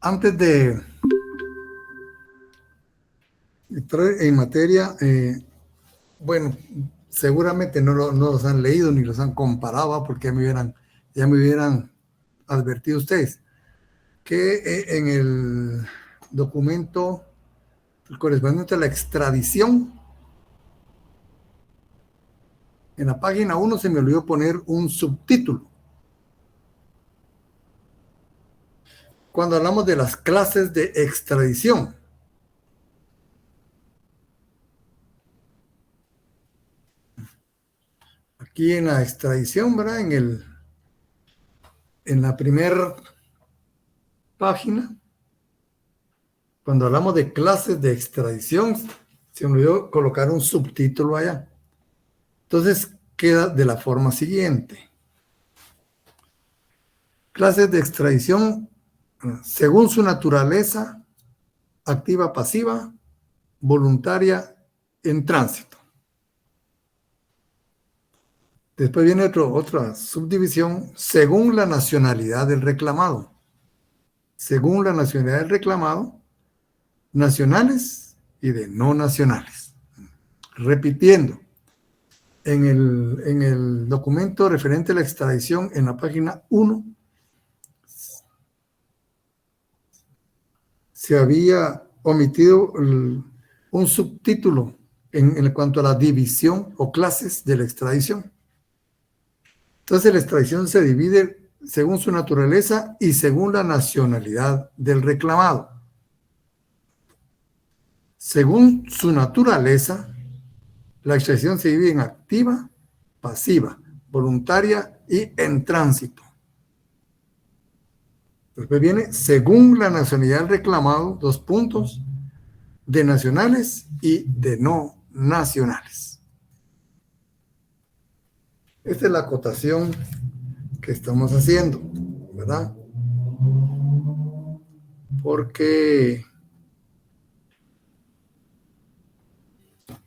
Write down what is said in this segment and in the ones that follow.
Antes de entrar en materia, bueno, seguramente no los han leído ni los han comparado, porque ya me hubieran advertido ustedes que en el documento correspondiente a la extradición, en la página 1 se me olvidó poner un subtítulo. Cuando hablamos de las clases de extradición, aquí en la extradición, ¿verdad? En la primera página, cuando hablamos de clases de extradición, se me olvidó colocar un subtítulo allá. Entonces queda de la forma siguiente. Clases de extradición según su naturaleza, activa, pasiva, voluntaria, en tránsito. Después viene otra subdivisión, según la nacionalidad del reclamado. Según la nacionalidad del reclamado, nacionales y de no nacionales. Repitiendo, en el documento referente a la extradición, en la página 1, se había omitido un subtítulo en cuanto a la división o clases de la extradición. Entonces, la extradición se divide según su naturaleza y según la nacionalidad del reclamado. Según su naturaleza, la extradición se divide en activa, pasiva, voluntaria y en tránsito. Después viene, según la nacionalidad del reclamado, 2 puntos, de nacionales y de no nacionales. Esta es la acotación que estamos haciendo, ¿verdad? Porque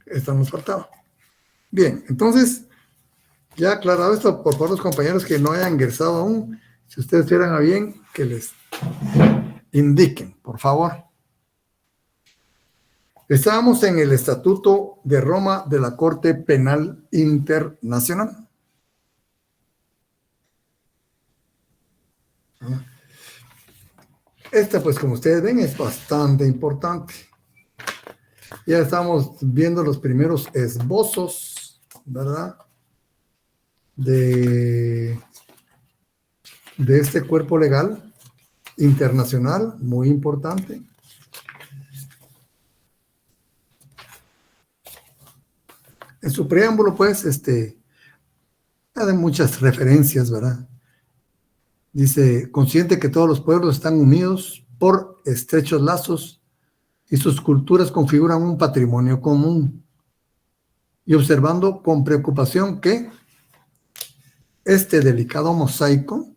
esta nos faltaba. Bien, entonces, ya aclarado esto, por favor, los compañeros que no hayan ingresado aún, si ustedes quieran a bien, que les indiquen, por favor. Estábamos en el Estatuto de Roma de la Corte Penal Internacional. Esta, pues, como ustedes ven, es bastante importante. Ya estamos viendo los primeros esbozos, ¿verdad? De este cuerpo legal internacional, muy importante. En su preámbulo, pues, hay muchas referencias, ¿verdad? Dice, consciente que todos los pueblos están unidos por estrechos lazos y sus culturas configuran un patrimonio común. Y observando con preocupación que este delicado mosaico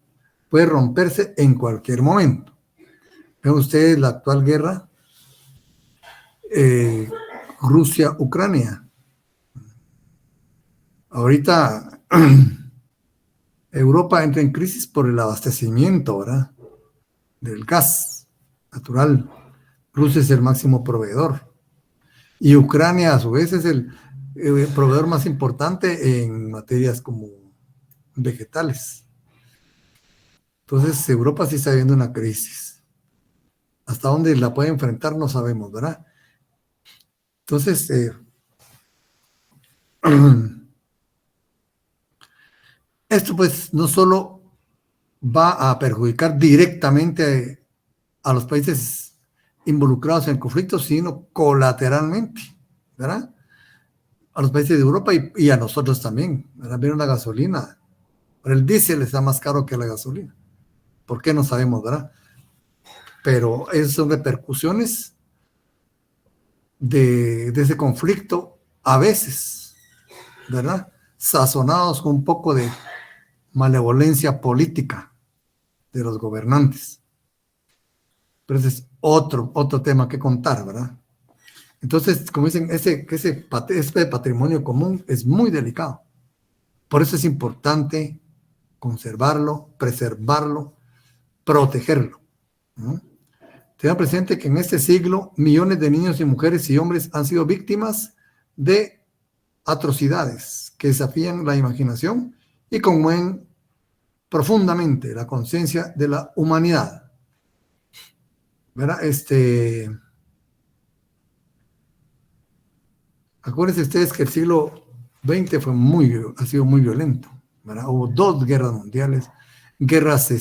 puede romperse en cualquier momento. Ven ustedes la actual guerra, Rusia-Ucrania. Ahorita Europa entra en crisis por el abastecimiento, ¿verdad? Del gas natural. Rusia es el máximo proveedor. Y Ucrania, a su vez, es el proveedor más importante en materias como vegetales. Entonces, Europa sí está viendo una crisis. Hasta dónde la puede enfrentar no sabemos, ¿verdad? Entonces, esto pues no solo va a perjudicar directamente a los países involucrados en el conflicto, sino colateralmente, ¿verdad? A los países de Europa y a nosotros también, ¿verdad? Vieron la gasolina, pero el diésel está más caro que la gasolina. ¿Por qué? No sabemos, ¿verdad? Pero esas son repercusiones de ese conflicto, a veces, ¿verdad? Sazonados con un poco de malevolencia política de los gobernantes. Pero ese es otro tema que contar, ¿verdad? Entonces, como dicen, ese patrimonio común es muy delicado. Por eso es importante conservarlo, preservarlo, protegerlo, ¿no? Tengan presente que en este siglo millones de niños y mujeres y hombres han sido víctimas de atrocidades que desafían la imaginación y conmueven profundamente la conciencia de la humanidad. ¿Verdad? Acuérdense ustedes que el siglo XX ha sido muy violento, ¿verdad? Hubo 2 guerras mundiales, guerras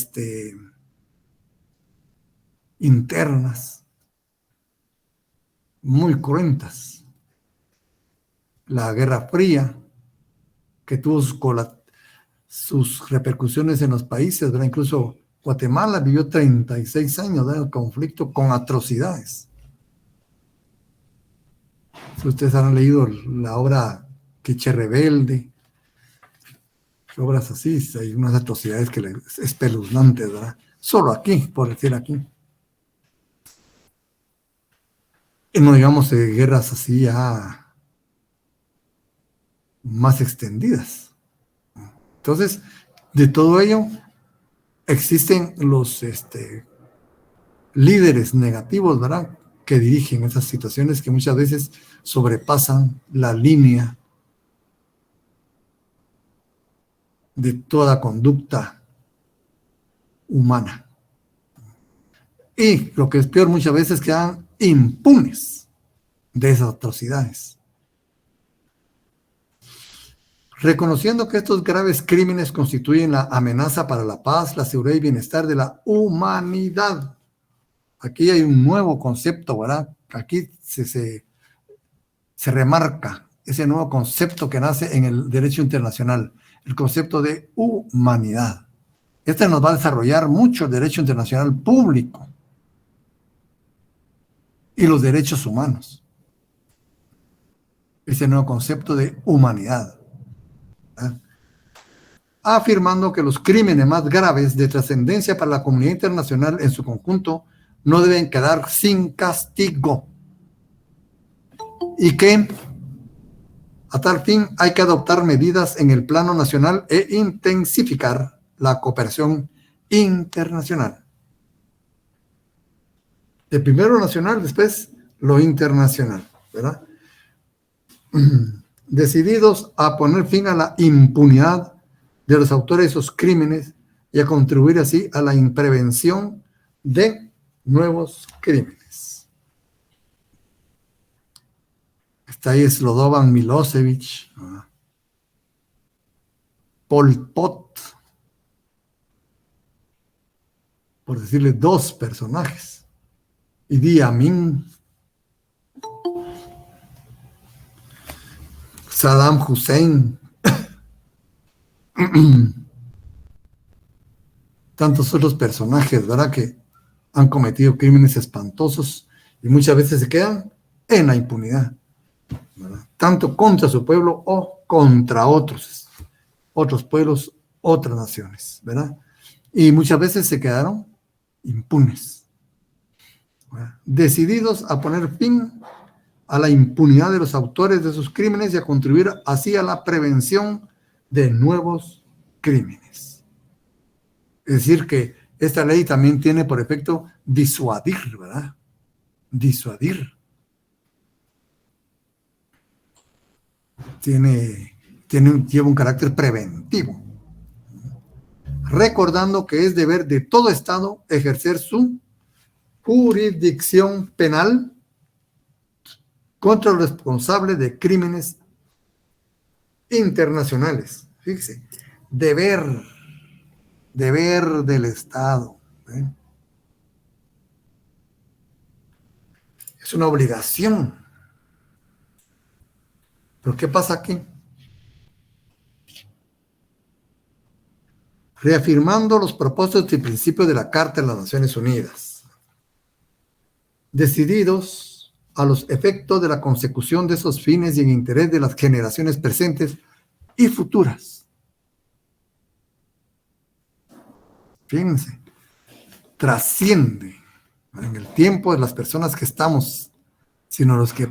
internas, muy cruentas. La Guerra Fría, que tuvo sus repercusiones en los países, ¿verdad? Incluso Guatemala vivió 36 años de conflicto con atrocidades. Si ustedes han leído la obra Quiché Rebelde, obras así, hay unas atrocidades espeluznantes, ¿verdad? Solo aquí, por decir aquí. Y no digamos de guerras así ya más extendidas. Entonces, de todo ello, existen los líderes negativos, ¿verdad?, que dirigen esas situaciones que muchas veces sobrepasan la línea de toda conducta humana. Y lo que es peor, muchas veces quedan impunes de esas atrocidades. Reconociendo que estos graves crímenes constituyen la amenaza para la paz, la seguridad y bienestar de la humanidad. Aquí hay un nuevo concepto, ¿verdad? Aquí se remarca ese nuevo concepto que nace en el derecho internacional, el concepto de humanidad. Este nos va a desarrollar mucho el derecho internacional público y los derechos humanos. Ese nuevo concepto de humanidad, ¿verdad? Afirmando que los crímenes más graves de trascendencia para la comunidad internacional en su conjunto no deben quedar sin castigo y que a tal fin hay que adoptar medidas en el plano nacional e intensificar la cooperación internacional. De primero lo nacional, después lo internacional, ¿verdad? Decididos a poner fin a la impunidad de los autores de esos crímenes y a contribuir así a la prevención de nuevos crímenes. Está ahí Slobodan Milosevic, Pol Pot, por decirle 2 personajes, Idi Amin, Saddam Hussein, tantos otros personajes, ¿verdad?, que han cometido crímenes espantosos y muchas veces se quedan en la impunidad, ¿verdad?, tanto contra su pueblo o contra otros pueblos, otras naciones, ¿verdad? Y muchas veces se quedaron impunes, ¿verdad?, decididos a poner fin a la impunidad de los autores de esos crímenes y a contribuir así a la prevención de nuevos crímenes. Es decir, que esta ley también tiene por efecto disuadir, ¿verdad? Disuadir. Lleva un carácter preventivo. Recordando que es deber de todo Estado ejercer su jurisdicción penal contra los responsables de crímenes internacionales. Fíjese, deber del Estado, ¿eh? Es una obligación. ¿Pero qué pasa aquí? Reafirmando los propósitos y principios de la Carta de las Naciones Unidas, decididos a los efectos de la consecución de esos fines y en interés de las generaciones presentes y futuras. Fíjense, trasciende en el tiempo de las personas que estamos, sino los que,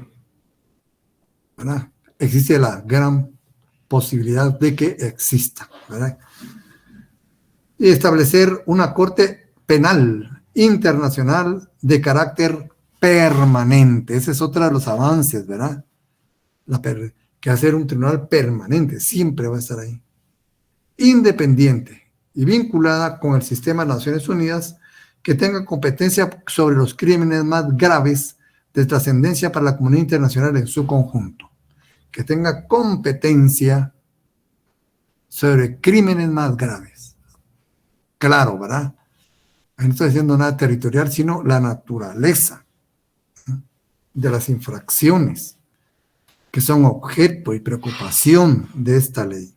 ¿verdad?, existe la gran posibilidad de que exista, ¿verdad? Y establecer una corte penal internacional de carácter permanente. Ese es otro de los avances, ¿verdad? Que hacer un tribunal permanente, siempre va a estar ahí. Independiente y vinculada con el sistema de Naciones Unidas, que tenga competencia sobre los crímenes más graves de trascendencia para la comunidad internacional en su conjunto. Que tenga competencia sobre crímenes más graves. Claro, ¿verdad? Ahí no estoy diciendo nada territorial, sino la naturaleza de las infracciones que son objeto y preocupación de esta ley.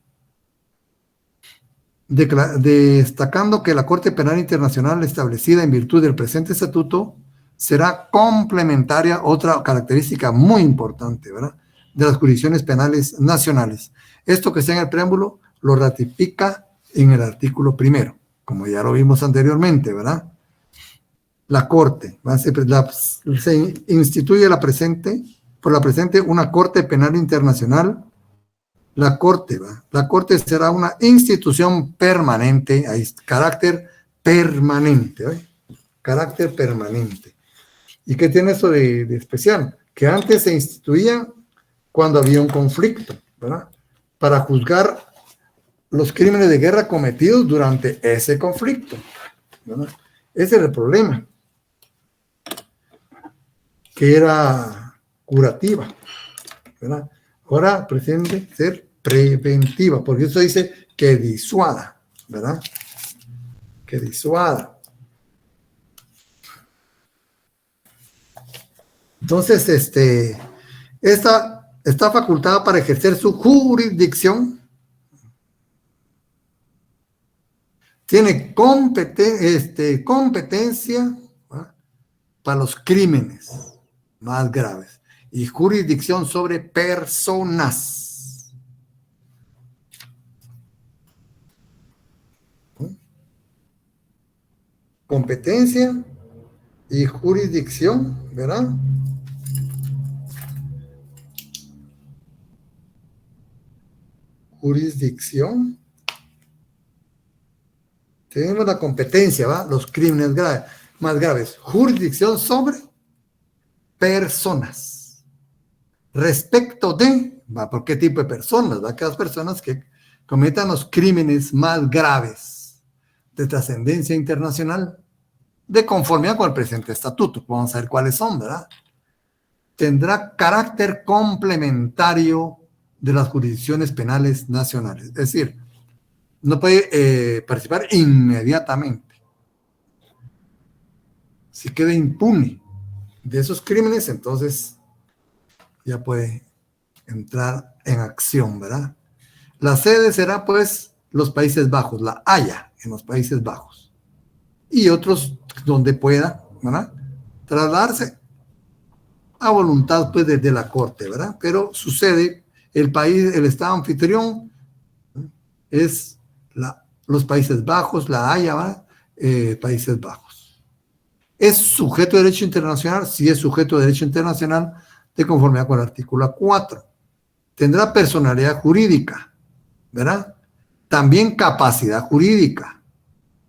Destacando que la Corte Penal Internacional establecida en virtud del presente estatuto será complementaria, otra característica muy importante, ¿verdad?, de las jurisdicciones penales nacionales. Esto que está en el preámbulo lo ratifica en el artículo 1, como ya lo vimos anteriormente, ¿verdad? La Corte, se instituye por la presente una Corte Penal Internacional. La Corte será una institución permanente, hay carácter permanente, ¿eh? Carácter permanente. ¿Y qué tiene eso de especial? Que antes se instituía cuando había un conflicto, ¿verdad?, para juzgar los crímenes de guerra cometidos durante ese conflicto, ¿verdad? Ese era el problema, que era curativa, ¿verdad? Ahora pretende ser preventiva, porque eso dice que disuada, ¿verdad? Que disuada. Entonces, esta está facultada para ejercer su jurisdicción. Tiene competencia, ¿verdad?, para los crímenes más graves y jurisdicción sobre personas. Competencia y jurisdicción, ¿verdad? Jurisdicción. Tenemos la competencia, ¿va? Los crímenes más graves. Jurisdicción sobre personas. Respecto de, ¿va?, ¿por qué tipo de personas? ¿Va? Aquellas personas que cometan los crímenes más graves de trascendencia internacional, de conformidad con el presente estatuto. Vamos a ver cuáles son, ¿verdad? Tendrá carácter complementario de las jurisdicciones penales nacionales. Es decir, no puede participar inmediatamente. Si queda impune de esos crímenes, entonces ya puede entrar en acción, ¿verdad? La sede será, pues, los Países Bajos, la Haya en los Países Bajos. Y otros donde pueda, ¿verdad?, trasladarse a voluntad, pues, desde la Corte, ¿verdad? Pero sucede, el Estado anfitrión es los Países Bajos, la Haya, ¿verdad? Países Bajos. ¿Es sujeto de derecho internacional? Sí, es sujeto de derecho internacional de conformidad con el artículo 4. Tendrá personalidad jurídica, ¿verdad? También capacidad jurídica.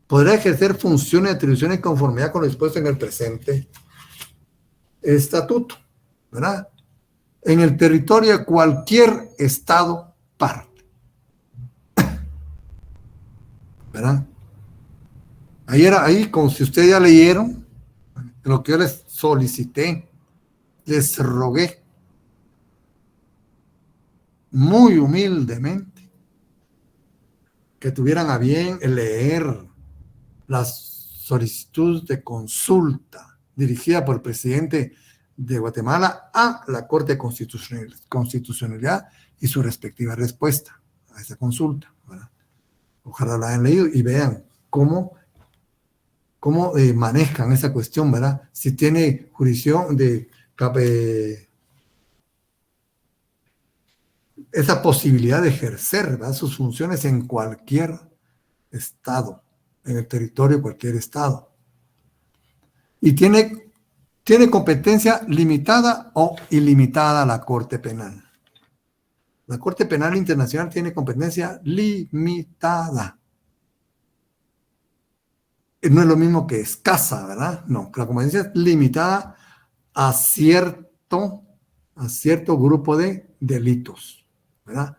Podrá ejercer funciones y atribuciones en conformidad con lo dispuesto en el presente estatuto, ¿verdad?, en el territorio de cualquier estado parte, ¿verdad? Ahí, como si ustedes ya leyeron, lo que yo les solicité, les rogué muy humildemente que tuvieran a bien leer las solicitudes de consulta dirigida por el presidente de Guatemala a la Corte de Constitucionalidad y su respectiva respuesta a esa consulta, ¿verdad? Ojalá la hayan leído y vean cómo manejan esa cuestión, ¿verdad? Si tiene jurisdicción esa posibilidad de ejercer, ¿verdad?, sus funciones en cualquier estado, en el territorio de cualquier estado. Y tiene competencia limitada o ilimitada la Corte Penal. La Corte Penal Internacional tiene competencia limitada. no es lo mismo que escasa, ¿verdad? No, la competencia es limitada a cierto grupo de delitos, ¿verdad?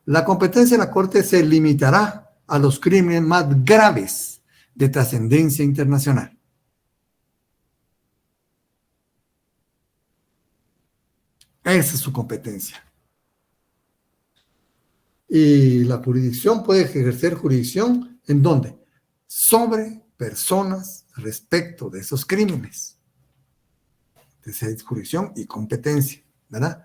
La competencia de la Corte se limitará a los crímenes más graves de trascendencia internacional. Esa es su competencia. Y la jurisdicción puede ejercer jurisdicción ¿en dónde? Sobre personas respecto de esos crímenes. Esa es jurisdicción y competencia, ¿verdad?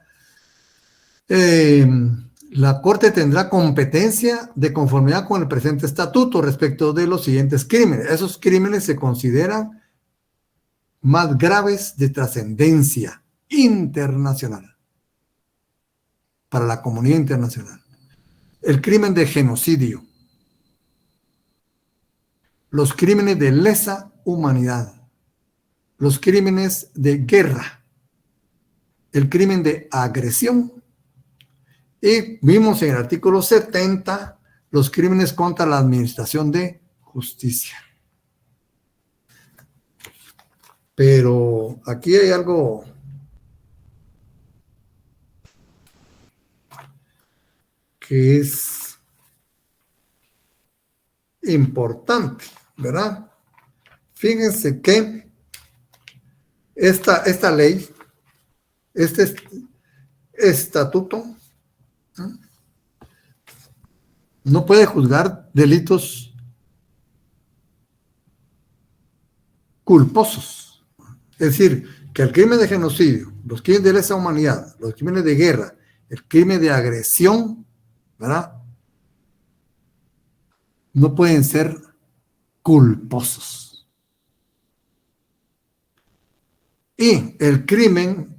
La Corte tendrá competencia de conformidad con el presente estatuto respecto de los siguientes crímenes. Esos crímenes se consideran más graves de trascendencia internacional para la comunidad internacional. El crimen de genocidio, los crímenes de lesa humanidad, los crímenes de guerra, el crimen de agresión, y vimos en el artículo 70 los crímenes contra la administración de justicia. Pero aquí hay algo que es importante, ¿verdad? Fíjense que esta ley, este estatuto, no puede juzgar delitos culposos. Es decir, que el crimen de genocidio, los crímenes de lesa humanidad, los crímenes de guerra, el crimen de agresión, ¿verdad? No pueden ser culposos. Y el crimen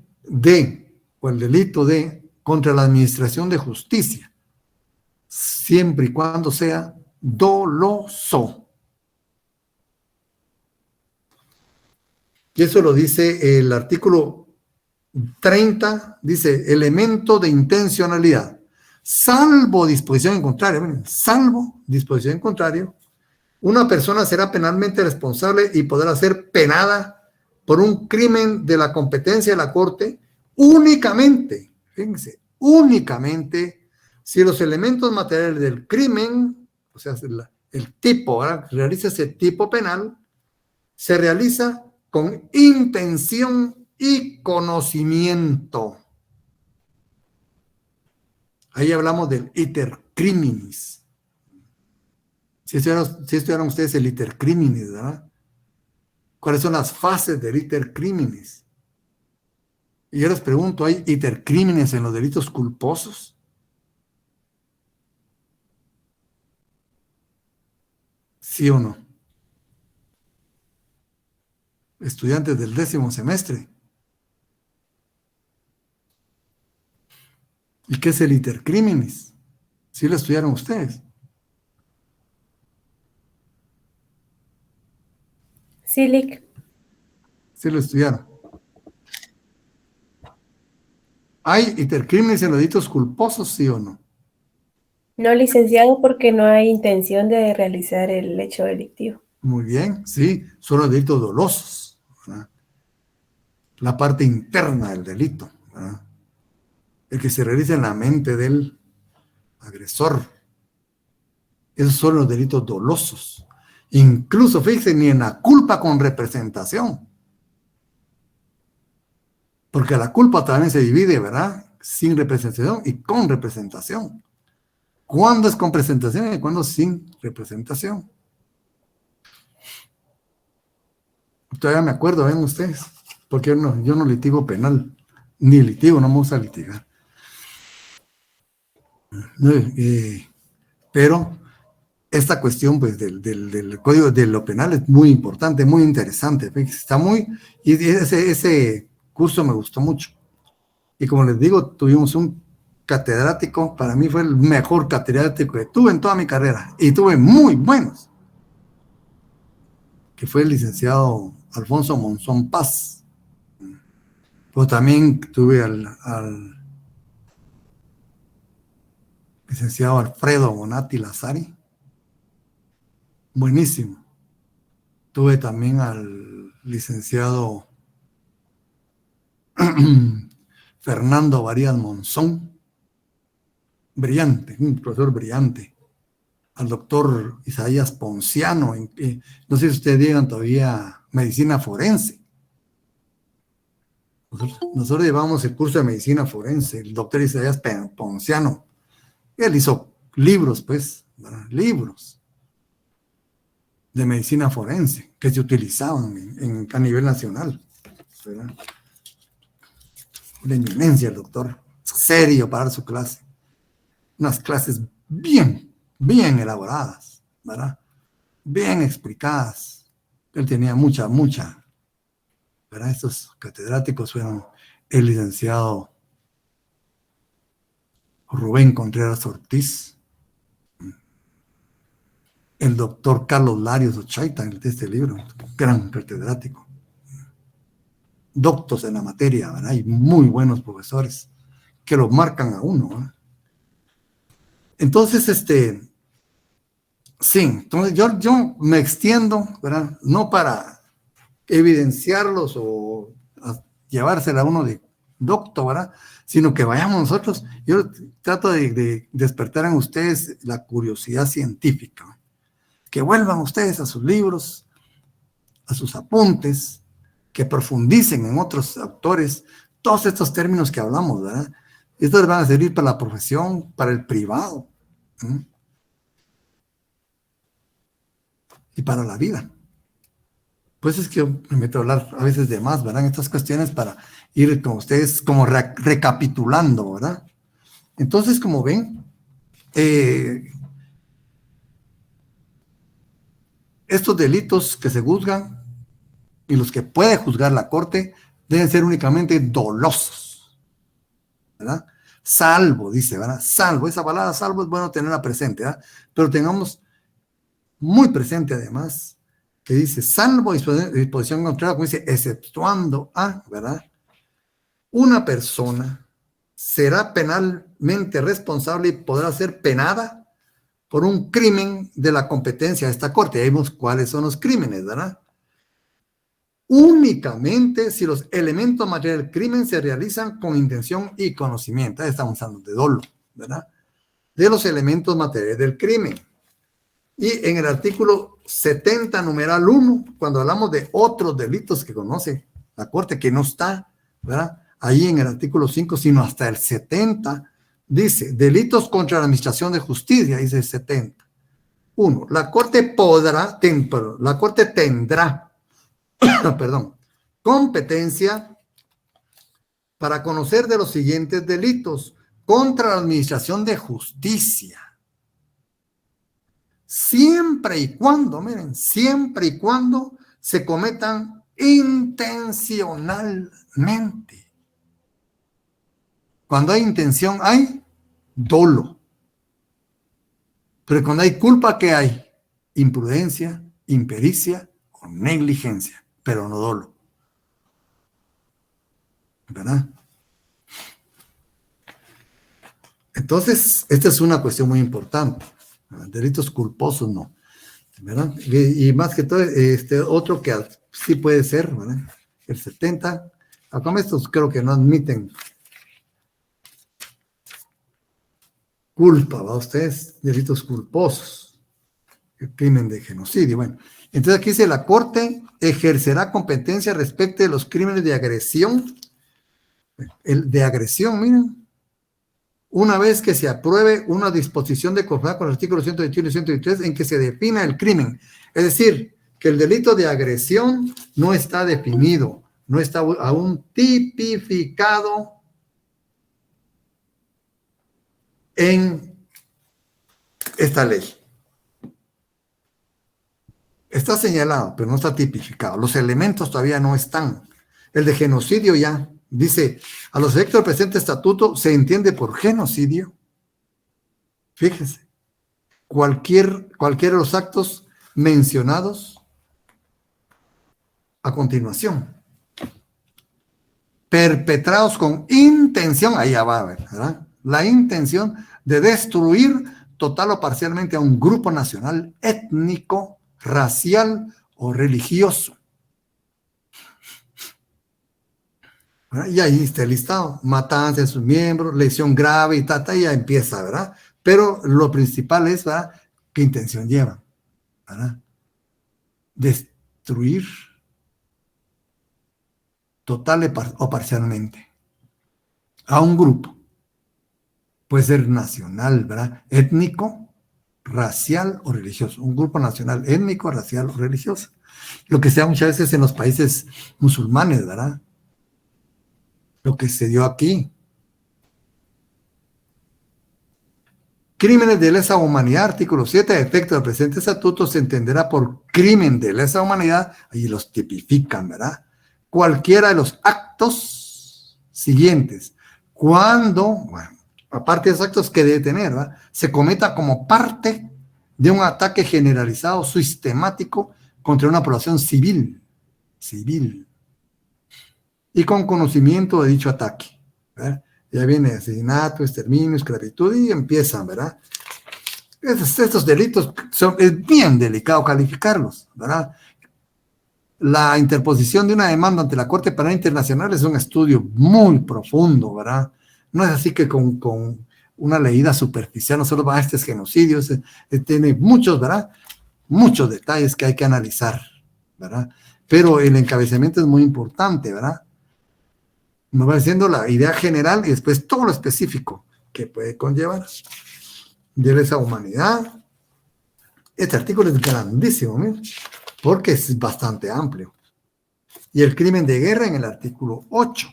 o el delito de contra la administración de justicia, siempre y cuando sea doloso. Y eso lo dice el artículo 30, dice elemento de intencionalidad, salvo disposición en contrario, salvo disposición en contrario, una persona será penalmente responsable y podrá ser penada por un crimen de la competencia de la Corte únicamente, fíjense, únicamente si los elementos materiales del crimen, o sea, el tipo, ¿verdad? Realiza ese tipo penal, se realiza con intención y conocimiento. Ahí hablamos del iter criminis. Si estudiaron ustedes el iter criminis, ¿verdad? ¿Cuáles son las fases del iter criminis? Y yo les pregunto, ¿hay iter criminis en los delitos culposos? ¿Sí o no? Estudiantes del 10º semestre. ¿Y qué es el iter criminis? ¿Sí lo estudiaron ustedes? Sí, Lic. Sí lo estudiaron. ¿Hay iter criminis en los delitos culposos, sí o no? No, licenciado, porque no hay intención de realizar el hecho delictivo. Muy bien, sí, son los delitos dolosos, ¿verdad? La parte interna del delito, ¿verdad? El que se realiza en la mente del agresor. Esos son los delitos dolosos. Incluso, fíjense, ni en la culpa con representación. Porque la culpa también se divide, ¿verdad? Sin representación y con representación. ¿Cuándo es con presentación y cuándo sin representación? Todavía me acuerdo, ven ustedes, porque yo no litigo penal, ni litigo, no me gusta litigar. Pero esta cuestión pues, del código de lo penal es muy importante, muy interesante. Está y ese curso me gustó mucho. Y como les digo, tuvimos un catedrático, para mí fue el mejor catedrático que tuve en toda mi carrera, y tuve muy buenos, que fue el licenciado Alfonso Monzón Paz. Pero también tuve al licenciado Alfredo Bonatti Lazari, buenísimo. Tuve también al licenciado Fernando Varías Monzón, brillante, un profesor brillante. Al doctor Isaías Ponciano, no sé si ustedes digan todavía medicina forense. Nosotros llevamos el curso de medicina forense, el doctor Isaías Ponciano. Él hizo libros, pues, ¿verdad? Libros de medicina forense que se utilizaban a nivel nacional, ¿verdad? Una eminencia el doctor, serio para dar su clase. Unas clases bien elaboradas, ¿verdad? Bien explicadas. Él tenía mucha, ¿verdad? Estos catedráticos fueron el licenciado Rubén Contreras Ortiz, el doctor Carlos Larios Ochaita, de este libro, gran catedrático, doctos en la materia, ¿verdad? Hay muy buenos profesores que lo marcan a uno, ¿verdad? Entonces, sí, entonces yo me extiendo, ¿verdad? No para evidenciarlos o llevársela a uno de doctor, ¿verdad? Sino que vayamos nosotros. Yo trato de despertar en ustedes la curiosidad científica, que vuelvan ustedes a sus libros, a sus apuntes, que profundicen en otros autores, todos estos términos que hablamos, ¿verdad? Estos van a servir para la profesión, para el privado, ¿sí? Y para la vida. Pues es que yo me meto a hablar a veces de más, ¿verdad? En estas cuestiones para ir con ustedes como recapitulando, ¿verdad? Entonces, como ven, estos delitos que se juzgan y los que puede juzgar la Corte deben ser únicamente dolosos, ¿verdad? Salvo, dice, ¿verdad? Salvo, esa palabra salvo es bueno tenerla presente, ¿verdad? Pero tengamos muy presente además que dice salvo disposición contraria, como dice, exceptuando a, ¿verdad? Una persona será penalmente responsable y podrá ser penada por un crimen de la competencia de esta Corte. Ya vimos cuáles son los crímenes, ¿verdad? Únicamente si los elementos materiales del crimen se realizan con intención y conocimiento. Ahí estamos hablando de dolo, ¿verdad? De los elementos materiales del crimen. Y en el artículo 70, numeral 1, cuando hablamos de otros delitos que conoce la Corte, que no está, ¿verdad? Ahí en el artículo 5, sino hasta el 70, dice, delitos contra la administración de justicia, dice el 70. 1. La Corte tendrá, perdón, competencia para conocer de los siguientes delitos contra la administración de justicia. Siempre y cuando, miren, siempre y cuando se cometan intencionalmente. Cuando hay intención, hay dolo. Pero cuando hay culpa, ¿qué hay? Imprudencia, impericia o negligencia, pero no dolo. ¿Verdad? Entonces, esta es una cuestión muy importante. Delitos culposos no, ¿verdad? Y más que todo, otro que sí puede ser, ¿verdad? El 70, acá estos creo que no admiten culpa, ¿va? Ustedes, delitos culposos, el crimen de genocidio, bueno. Entonces aquí dice, la Corte ejercerá competencia respecto de los crímenes de agresión, el de agresión, miren, una vez que se apruebe una disposición de conformidad con los artículos 121 y 123 en que se defina el crimen. Es decir, que el delito de agresión no está definido, no está aún tipificado en esta ley. Está señalado, pero no está tipificado. Los elementos todavía no están. El de genocidio ya. Dice, a los efectos del presente estatuto se entiende por genocidio. Fíjese, cualquiera de los actos mencionados a continuación, perpetrados con intención, ahí ya va a ver, ¿verdad? La intención de destruir total o parcialmente a un grupo nacional, étnico, racial o religioso. ¿Verdad? Y ahí está el listado, matanza de sus miembros, lesión grave y y ya empieza, ¿verdad? Pero lo principal es, ¿verdad?, qué intención llevan, ¿verdad? Destruir total o parcialmente a un grupo. Puede ser nacional, ¿verdad? Étnico, racial o religioso. Un grupo nacional, étnico, racial o religioso. Lo que se da muchas veces en los países musulmanes, ¿verdad? Lo que se dio aquí. Crímenes de lesa humanidad, artículo 7, a efecto del presente estatuto se entenderá por crimen de lesa humanidad, ahí los tipifican, ¿verdad? Cualquiera de los actos siguientes, cuando, bueno, aparte de los actos que debe tener, ¿verdad?, se cometa como parte de un ataque generalizado, sistemático, contra una población civil, y con conocimiento de dicho ataque, ¿verdad? Ya viene asesinato, exterminio, esclavitud, y empiezan, ¿verdad? Estos delitos es bien delicado calificarlos, ¿verdad? La interposición de una demanda ante la Corte Penal Internacional es un estudio muy profundo, ¿verdad? No es así que con una leída superficial, no solo va a estos genocidios, tiene muchos, ¿verdad? Muchos detalles que hay que analizar, ¿verdad? Pero el encabezamiento es muy importante, ¿verdad? Nos va diciendo la idea general y después todo lo específico que puede conllevar de lesa humanidad. Este artículo es grandísimo, ¿eh?, porque es bastante amplio. Y el crimen de guerra en el artículo 8.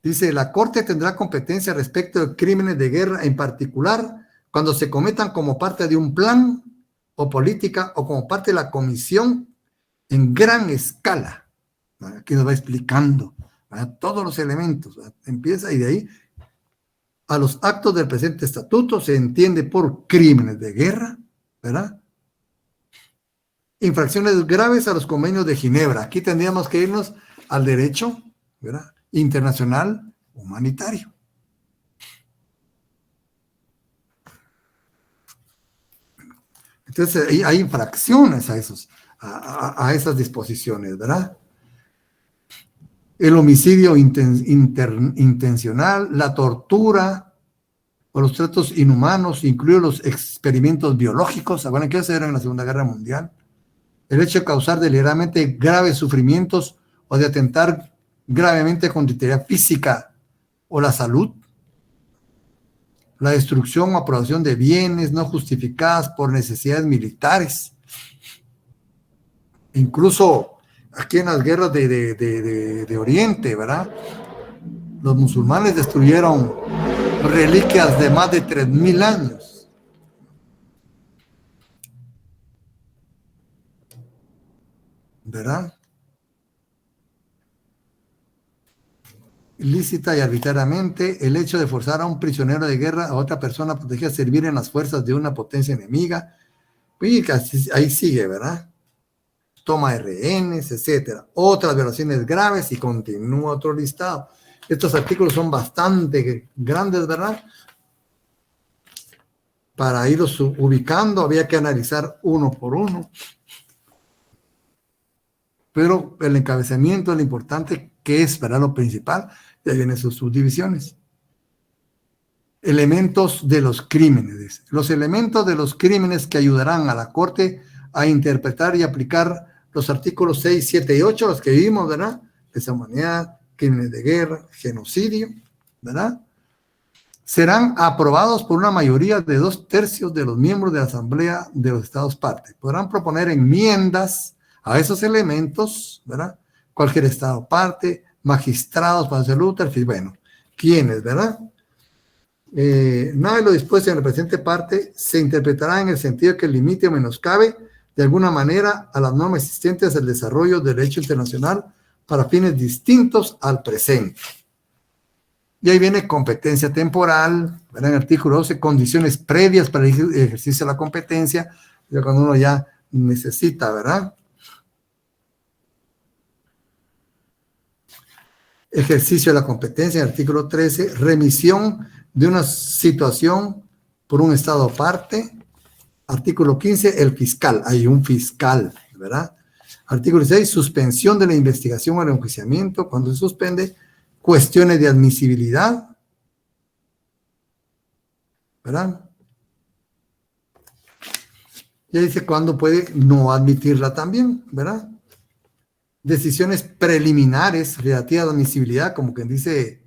Dice, la Corte tendrá competencia respecto de crímenes de guerra, en particular cuando se cometan como parte de un plan o política o como parte de la comisión en gran escala. Aquí nos va explicando, ¿verdad?, todos los elementos, ¿verdad? Empieza y de ahí a los actos del presente estatuto se entiende por crímenes de guerra, ¿verdad? Infracciones graves a los convenios de Ginebra. Aquí tendríamos que irnos al derecho, ¿verdad?, internacional humanitario. Entonces hay infracciones a esas disposiciones, ¿verdad? El homicidio intencional, la tortura o los tratos inhumanos, incluidos los experimentos biológicos. ¿Saben qué se dieron en la Segunda Guerra Mundial? El hecho de causar deliberadamente graves sufrimientos o de atentar gravemente contra la integridad física o la salud. La destrucción o apropiación de bienes no justificadas por necesidades militares. Incluso aquí en las guerras de Oriente, ¿verdad?, los musulmanes destruyeron reliquias de más de 3.000 años. ¿Verdad? Ilícita y arbitrariamente el hecho de forzar a un prisionero de guerra a otra persona protegida a servir en las fuerzas de una potencia enemiga. Y ahí sigue, ¿verdad? Toma de rehenes, etcétera. Otras violaciones graves y continúa otro listado. Estos artículos son bastante grandes, ¿verdad? Para irlos ubicando había que analizar uno por uno. Pero el encabezamiento, lo importante que es, ¿verdad?, lo principal, ya vienen sus subdivisiones. Elementos de los crímenes. Los elementos de los crímenes que ayudarán a la Corte a interpretar y aplicar los artículos 6, 7 y 8, los que vimos, ¿verdad? Lesa humanidad, crímenes de guerra, genocidio, ¿verdad? Serán aprobados por una mayoría de 2/3 de los miembros de la Asamblea de los Estados Partes. Podrán proponer enmiendas a esos elementos, ¿verdad? Cualquier Estado parte, magistrados para salud, bueno, ¿quiénes, verdad? Nada de lo dispuesto en la presente parte se interpretará en el sentido que limite o menoscabe de alguna manera a las normas existentes del desarrollo del derecho internacional para fines distintos al presente. Y ahí viene competencia temporal, ¿verdad? En el artículo 12, condiciones previas para el ejercicio de la competencia, ya cuando uno ya necesita, ¿verdad? Ejercicio de la competencia, en el artículo 13, remisión de una situación por un Estado parte Artículo 15, el fiscal. Hay un fiscal, ¿verdad? Artículo 16, suspensión de la investigación o el enjuiciamiento. Cuando se suspende, cuestiones de admisibilidad, ¿verdad? Ya dice cuándo puede no admitirla también, ¿verdad? Decisiones preliminares relativas a la admisibilidad, como quien dice,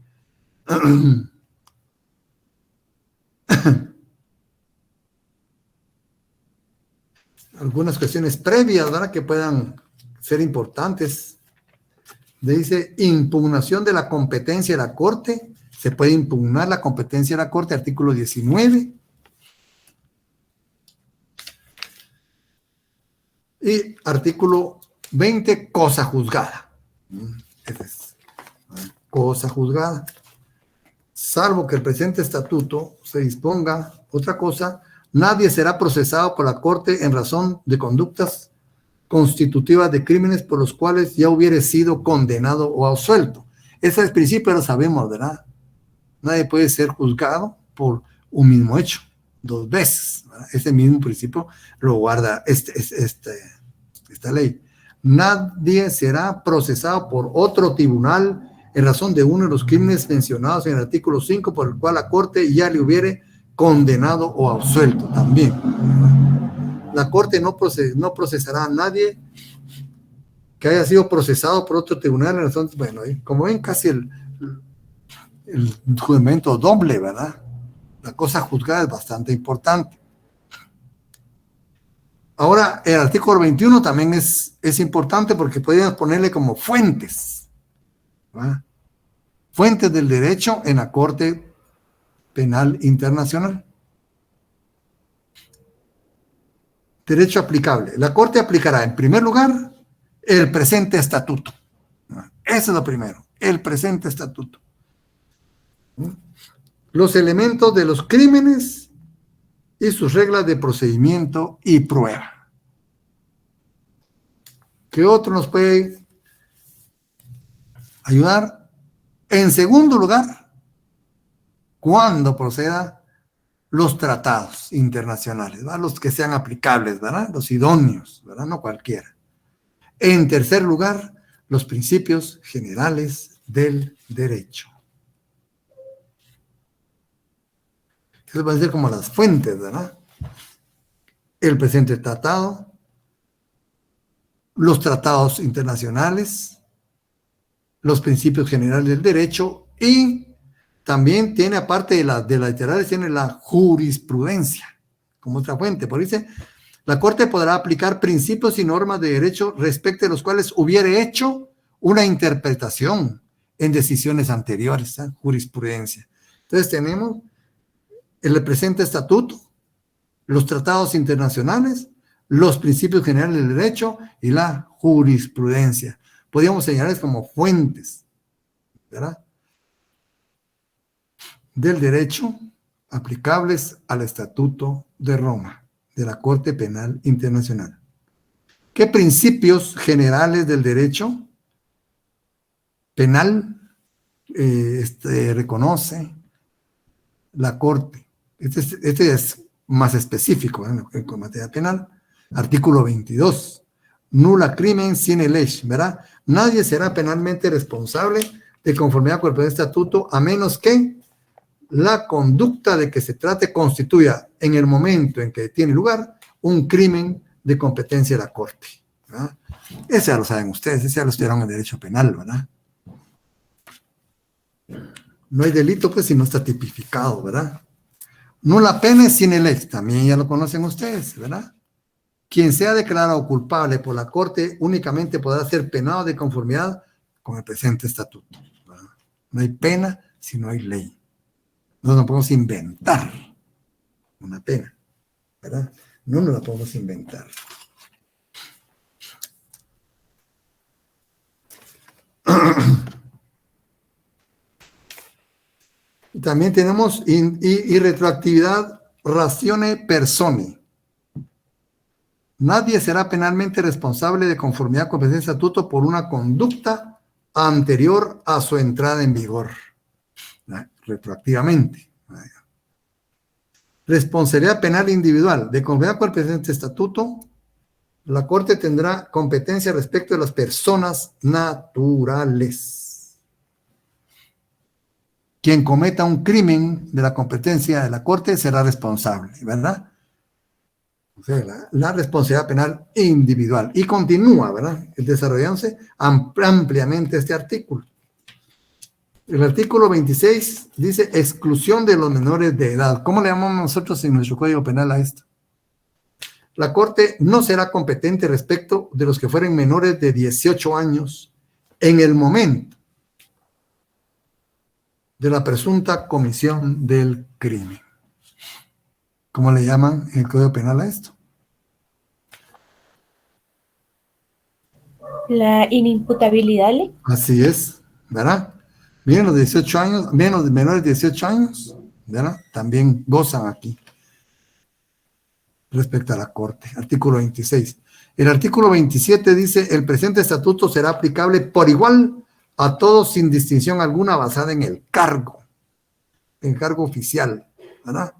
algunas cuestiones previas, ¿verdad? Que puedan ser importantes. Dice impugnación de la competencia de la Corte. Se puede impugnar la competencia de la Corte, artículo 19. Y artículo 20, cosa juzgada. Esa es cosa juzgada. Salvo que el presente estatuto se disponga otra cosa, nadie será procesado por la Corte en razón de conductas constitutivas de crímenes por los cuales ya hubiere sido condenado o absuelto. Ese principio lo sabemos, ¿verdad? Nadie puede ser juzgado por un mismo hecho, dos veces, ¿verdad? Ese mismo principio lo guarda esta ley. Nadie será procesado por otro tribunal en razón de uno de los crímenes mencionados en el artículo 5, por el cual la Corte ya le hubiere condenado o absuelto también. La Corte no procesará a nadie que haya sido procesado por otro tribunal en razón, bueno, como ven, casi el juzgamiento doble, ¿verdad? La cosa juzgada es bastante importante. Ahora, el artículo 21 también es importante porque podríamos ponerle como fuentes, ¿verdad? Fuentes del derecho en la Corte Penal Internacional. Derecho aplicable. La Corte aplicará, en primer lugar, el presente estatuto. Eso es lo primero, el presente estatuto. Los elementos de los crímenes y sus reglas de procedimiento y prueba. ¿Qué otro nos puede ayudar? En segundo lugar, cuando proceda los tratados internacionales, ¿verdad? Los que sean aplicables, ¿verdad? Los idóneos, ¿verdad? No cualquiera. En tercer lugar, los principios generales del derecho. Eso va a ser como las fuentes, ¿verdad? El presente tratado, los tratados internacionales, los principios generales del derecho y también tiene, aparte de las literales, tiene la jurisprudencia como otra fuente. Por dice, la Corte podrá aplicar principios y normas de derecho respecto de los cuales hubiere hecho una interpretación en decisiones anteriores, ¿eh? Jurisprudencia. Entonces tenemos el presente estatuto, los tratados internacionales, los principios generales del derecho y la jurisprudencia. Podríamos señalarles como fuentes, ¿verdad?, del derecho aplicables al Estatuto de Roma, de la Corte Penal Internacional. ¿Qué principios generales del derecho penal reconoce la Corte? Este es más específico, ¿eh?, en materia penal. Artículo 22. Nula crimen sine lege, ¿verdad? Nadie será penalmente responsable de conformidad con el estatuto a menos que la conducta de que se trate constituya en el momento en que tiene lugar un crimen de competencia de la Corte, ¿verdad? Ese ya lo saben ustedes, ese ya lo estudiaron en derecho penal, ¿verdad? No hay delito, pues, si no está tipificado, ¿verdad? Nula pene sine lex, también ya lo conocen ustedes, ¿verdad? Quien sea declarado culpable por la Corte únicamente podrá ser penado de conformidad con el presente estatuto, ¿verdad? No hay pena si no hay ley. No nos podemos inventar una pena, ¿verdad? No nos la podemos inventar. También tenemos irretroactividad ratione persone. Nadie será penalmente responsable de conformidad con el estatuto por una conducta anterior a su entrada en vigor, ¿verdad?, retroactivamente. Responsabilidad penal individual. De conformidad con el presente estatuto, la Corte tendrá competencia respecto de las personas naturales. Quien cometa un crimen de la competencia de la Corte será responsable, ¿verdad? O sea, la responsabilidad penal individual. Y continúa, ¿verdad? Desarrollándose ampliamente este artículo. El artículo 26 dice exclusión de los menores de edad. ¿Cómo le llamamos nosotros en nuestro Código Penal a esto? La Corte no será competente respecto de los que fueren menores de 18 años en el momento de la presunta comisión del crimen. ¿Cómo le llaman en el Código Penal a esto? La inimputabilidad, ¿le? Así es, ¿verdad? Miren los 18 años, menores de 18 años, ¿verdad? También gozan aquí respecto a la Corte. Artículo 26. El artículo 27 dice, el presente estatuto será aplicable por igual a todos sin distinción alguna basada en el cargo oficial, ¿verdad?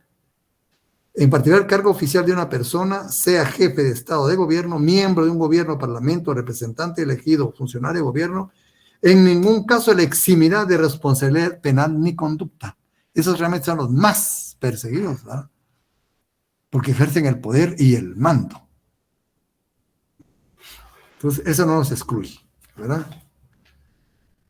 En particular, el cargo oficial de una persona, sea jefe de Estado de gobierno, miembro de un gobierno, parlamento, representante elegido, funcionario de gobierno, en ningún caso le eximirá de responsabilidad penal ni conducta. Esos realmente son los más perseguidos, ¿verdad? Porque ejercen el poder y el mando. Entonces, eso no nos excluye, ¿verdad?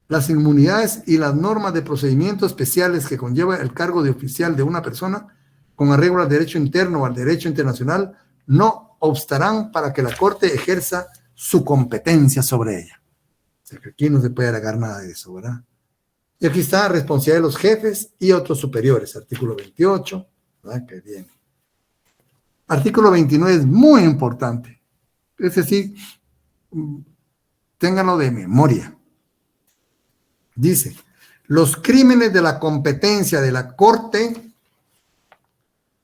Las inmunidades y las normas de procedimiento especiales que conlleva el cargo de oficial de una persona con arreglo al derecho interno o al derecho internacional no obstarán para que la Corte ejerza su competencia sobre ella. O sea, que aquí no se puede alegar nada de eso, ¿verdad? Y aquí está responsabilidad de los jefes y otros superiores, artículo 28, ¿verdad? Que viene. Artículo 29 es muy importante. Es decir, ténganlo de memoria. Dice, los crímenes de la competencia de la Corte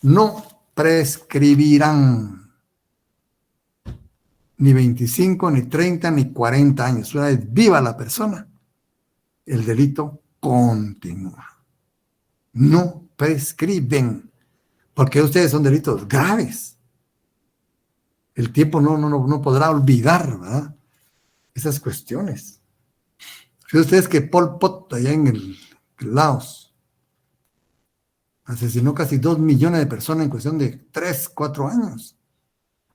no prescribirán ni 25, ni 30, ni 40 años. Una vez viva la persona, el delito continúa. No prescriben, porque ustedes son delitos graves. El tiempo no podrá olvidar, ¿verdad? Esas cuestiones. Fíjense ustedes que Pol Pot, allá en el Laos, asesinó casi 2 millones de personas en cuestión de 3, 4 años.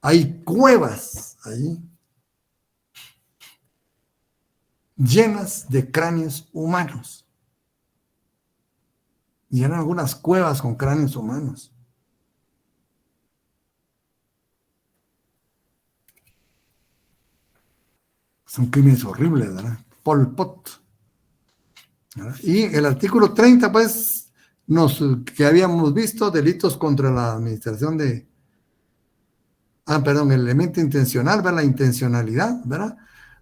Hay cuevas ahí llenas de cráneos humanos. Y eran algunas cuevas con cráneos humanos. Son crímenes horribles, ¿verdad? Pol Pot. ¿Verdad? Y el artículo 30, pues, que habíamos visto, delitos contra la administración de... el elemento intencional, ¿verdad? La intencionalidad, ¿verdad?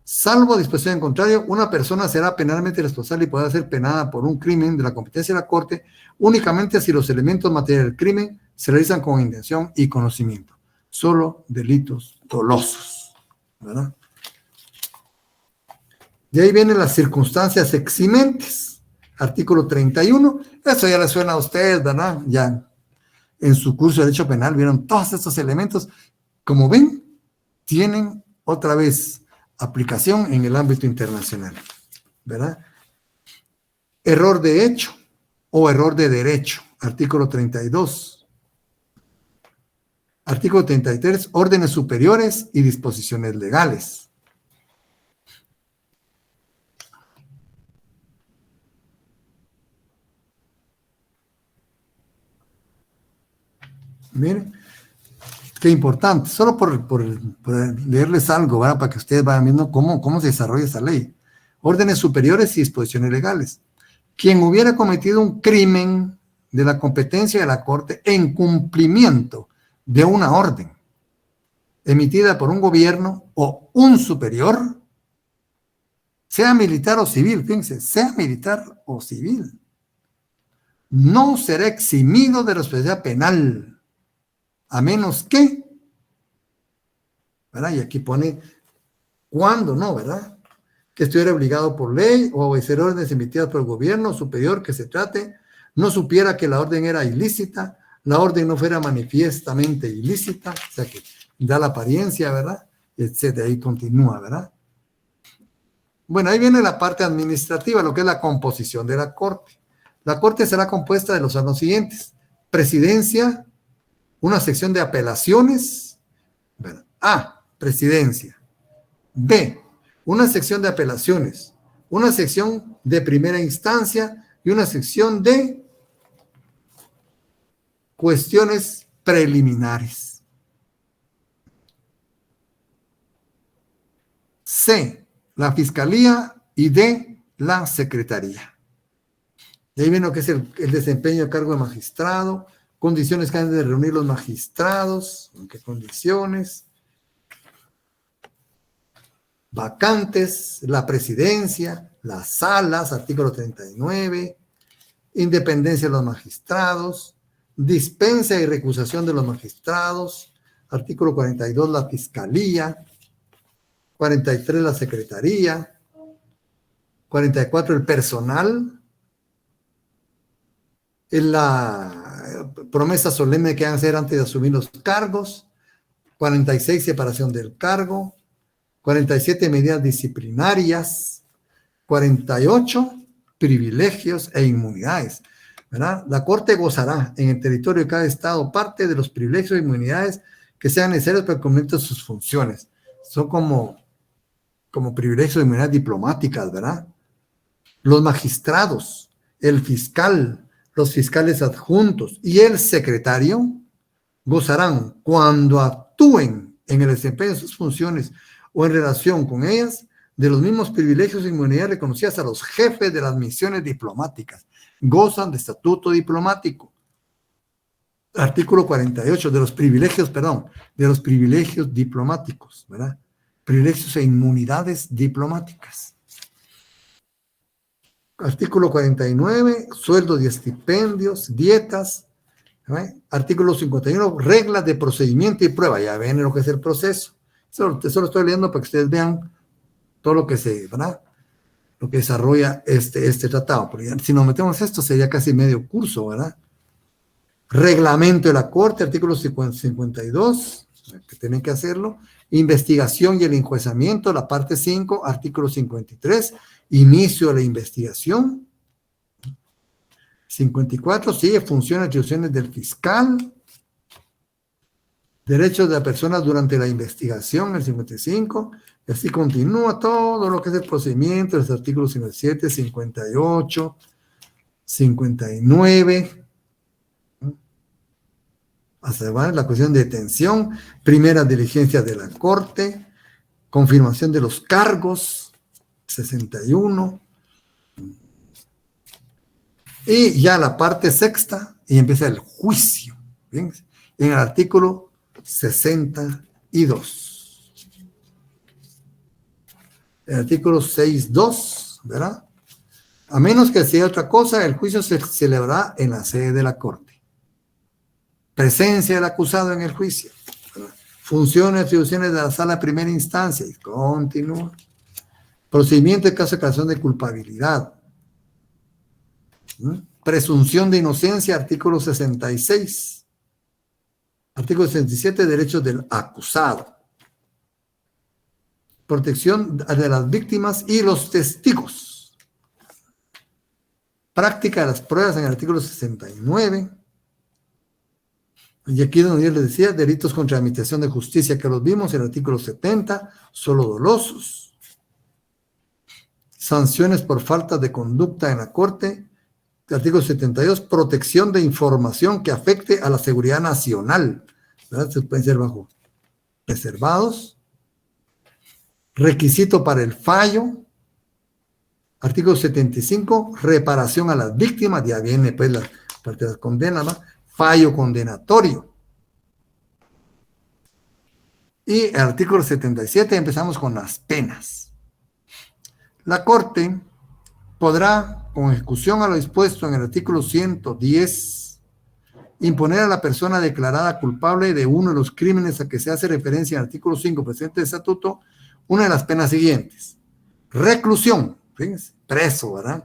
Salvo disposición en contrario, una persona será penalmente responsable y podrá ser penada por un crimen de la competencia de la Corte únicamente si los elementos materiales del crimen se realizan con intención y conocimiento. Solo delitos dolosos, ¿verdad? De ahí vienen las circunstancias eximentes. Artículo 31. Eso ya le suena a ustedes, ¿verdad? Ya en su curso de Derecho Penal vieron todos estos elementos. Como ven, tienen otra vez aplicación en el ámbito internacional, ¿verdad? Error de hecho o error de derecho. Artículo 32. Artículo 33. Órdenes superiores y disposiciones legales. Miren, qué importante, solo por leerles algo, ¿verdad? Para que ustedes vayan viendo cómo se desarrolla esta ley. Órdenes superiores y disposiciones legales. Quien hubiera cometido un crimen de la competencia de la Corte en cumplimiento de una orden emitida por un gobierno o un superior, sea militar o civil, fíjense, sea militar o civil, no será eximido de responsabilidad penal, a menos que, ¿verdad? Y aquí pone cuándo no, ¿verdad? Que estuviera obligado por ley o obedecer órdenes emitidas por el gobierno superior que se trate, no supiera que la orden era ilícita, la orden no fuera manifiestamente ilícita, o sea que da la apariencia, ¿verdad? Etcétera, ahí continúa, ¿verdad? Bueno, ahí viene la parte administrativa, lo que es la composición de la Corte. La Corte será compuesta de los siguientes: presidencia, una sección de apelaciones, ¿verdad? A, presidencia. B, una sección de apelaciones, una sección de primera instancia y una sección de cuestiones preliminares. C, la Fiscalía, y D, la Secretaría. De ahí viene lo que es el desempeño a cargo de magistrado, condiciones que han de reunir los magistrados, en qué condiciones, vacantes, la presidencia, las salas, artículo 39, independencia de los magistrados, dispensa y recusación de los magistrados, artículo 42, la Fiscalía, 43, la Secretaría, 44, el personal, en la promesa solemne que van a hacer antes de asumir los cargos, 46, separación del cargo, 47, medidas disciplinarias, 48, privilegios e inmunidades, ¿verdad? La Corte gozará en el territorio de cada estado parte de los privilegios e inmunidades que sean necesarios para el cumplimiento de sus funciones. Son como privilegios e inmunidades diplomáticas, ¿verdad? Los magistrados, el fiscal, los fiscales adjuntos y el secretario gozarán, cuando actúen en el desempeño de sus funciones o en relación con ellas, de los mismos privilegios e inmunidades reconocidas a los jefes de las misiones diplomáticas. Gozan de estatuto diplomático. Artículo 48, de los privilegios diplomáticos, ¿verdad? Privilegios e inmunidades diplomáticas. Artículo 49, sueldos y estipendios, dietas. ¿Verdad? Artículo 51, reglas de procedimiento y prueba. Ya ven lo que es el proceso. Solo estoy leyendo para que ustedes vean todo lo que ¿verdad? Lo que desarrolla este tratado. Porque si nos metemos esto, sería casi medio curso, ¿verdad? Reglamento de la Corte, artículo 52, que tienen que hacerlo. Investigación y el enjuiciamiento, la parte 5, artículo 53, inicio de la investigación. 54, sigue funciones y atribuciones del fiscal. Derechos de las personas durante la investigación, el 55, y así continúa todo lo que es el procedimiento, los artículos 57, 58, 59, hasta la cuestión de detención, primeras diligencias de la Corte, confirmación de los cargos, 61, y ya la parte sexta, y empieza el juicio, ¿bien? En el artículo 62. El artículo 6.2, ¿verdad? A menos que sea otra cosa, el juicio se celebrará en la sede de la Corte. Presencia del acusado en el juicio, ¿verdad? Funciones y atribuciones de la sala de primera instancia, y continúa. Procedimiento en caso de declaración de culpabilidad. Presunción de inocencia, artículo 66. Artículo 67, derechos del acusado. Protección de las víctimas y los testigos. Práctica de las pruebas en el artículo 69. Y aquí donde yo les decía, delitos contra la administración de justicia, que los vimos en el artículo 70, solo dolosos. Sanciones por falta de conducta en la Corte. Artículo 72, protección de información que afecte a la seguridad nacional, ¿verdad? Se pueden ser bajo reservados. Requisito para el fallo. Artículo 75, reparación a las víctimas, ya viene pues la parte de las condenas, ¿no? Fallo condenatorio. Y el artículo 77, empezamos con las penas. La Corte podrá, con ejecución a lo dispuesto en el artículo 110, imponer a la persona declarada culpable de uno de los crímenes a que se hace referencia en el artículo 5 presente del estatuto, una de las penas siguientes: reclusión, fíjense, preso, ¿verdad?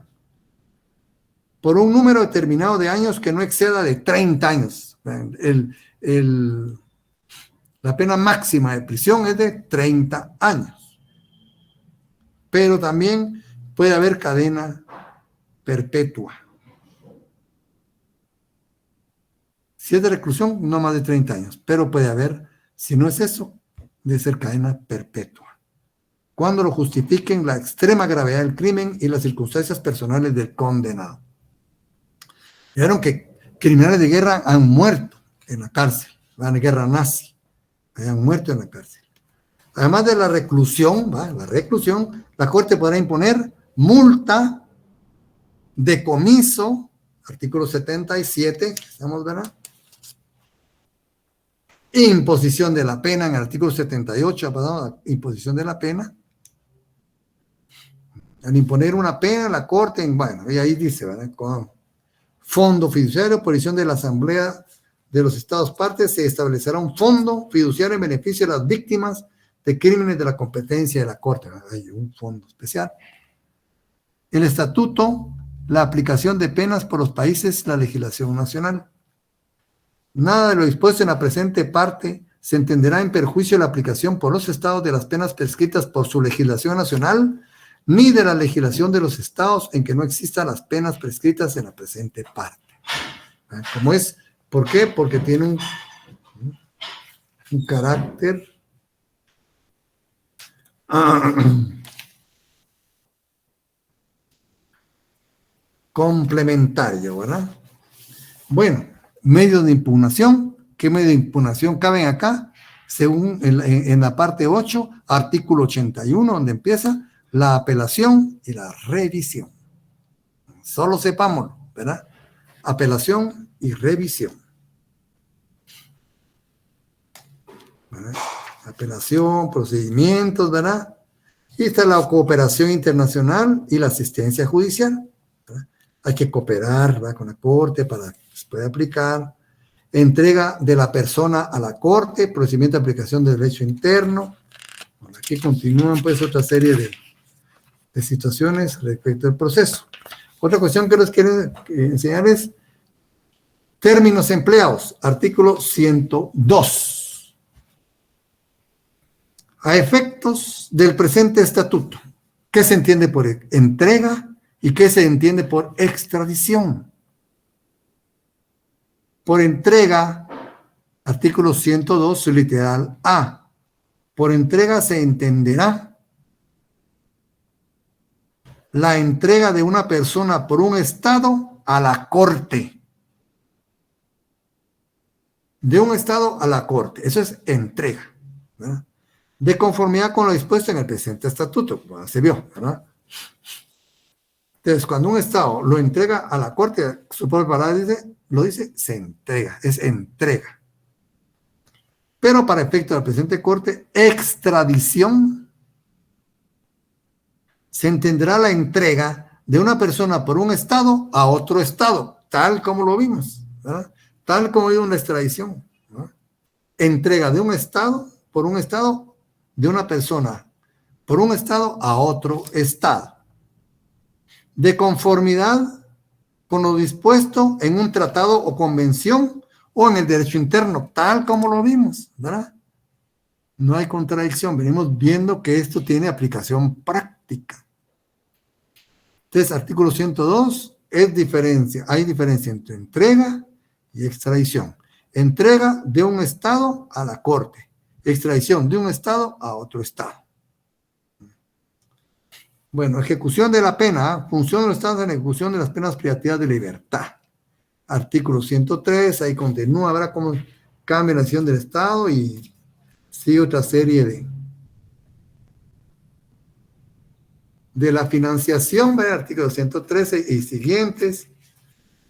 Por un número determinado de años que no exceda de 30 años. La pena máxima de prisión es de 30 años. Pero también puede haber cadena perpetua. Si es de reclusión, no más de 30 años. Pero puede haber, si no es eso, de ser cadena perpetua, cuando lo justifiquen la extrema gravedad del crimen y las circunstancias personales del condenado. Vieron que criminales de guerra han muerto en la cárcel, en la guerra nazi, han muerto en la cárcel. Además de la reclusión, la Corte podrá imponer multa, decomiso, artículo 77, estamos, ¿verdad? Imposición de la pena en el artículo 78, perdón, imposición de la pena. Al imponer una pena, la Corte, bueno, y ahí dice, ¿verdad? Con fondo fiduciario, por decisión de la Asamblea de los Estados Partes, se establecerá un fondo fiduciario en beneficio de las víctimas de crímenes de la competencia de la Corte. Hay un fondo especial. El estatuto, la aplicación de penas por los países, la legislación nacional. Nada de lo dispuesto en la presente parte se entenderá en perjuicio de la aplicación por los estados de las penas prescritas por su legislación nacional, ni de la legislación de los estados en que no existan las penas prescritas en la presente parte. ¿Cómo es? ¿Por qué? Porque tiene un carácter complementario, ¿verdad? Bueno, medios de impugnación. ¿Qué medios de impugnación caben acá? Según en la parte 8, artículo 81, donde empieza la apelación y la revisión. Solo sepámoslo, ¿verdad? Apelación y revisión. ¿Verdad? Apelación, procedimientos, ¿verdad? Y está la cooperación internacional y la asistencia judicial, ¿verdad? Hay que cooperar, ¿verdad?, con la Corte para que se pueda aplicar. Entrega de la persona a la Corte, procedimiento de aplicación de derecho interno. Bueno, aquí continúan pues otra serie de situaciones respecto al proceso. Otra cuestión que les quiero enseñar es términos empleados, artículo 102. A efectos del presente estatuto, ¿qué se entiende por entrega y qué se entiende por extradición? Por entrega, artículo 102, su literal A. Por entrega se entenderá la entrega de una persona por un Estado a la Corte. De un Estado a la Corte. Eso es entrega, ¿verdad? De conformidad con lo dispuesto en el presente estatuto. Bueno, se vio, ¿verdad? Entonces, cuando un Estado lo entrega a la Corte, su propia palabra lo dice, se entrega, es entrega. Pero para efecto de la presente Corte, extradición, se entenderá la entrega de una persona por un Estado a otro Estado, tal como lo vimos, ¿verdad? Tal como vimos en la extradición, ¿verdad? Entrega de un Estado por un Estado, de una persona por un Estado a otro Estado, de conformidad con lo dispuesto en un tratado o convención o en el derecho interno, tal como lo vimos, ¿verdad? No hay contradicción, venimos viendo que esto tiene aplicación práctica. Entonces, artículo 102, hay diferencia entre entrega y extradición. Entrega de un Estado a la Corte, extradición de un Estado a otro Estado. Bueno, ejecución de la pena, función de los Estados en ejecución de las penas privativas de libertad. Artículo 103, ahí continúa, habrá cómo cambia la acción del Estado y sigue otra serie de la financiación, ¿verdad? Artículo 113 y siguientes,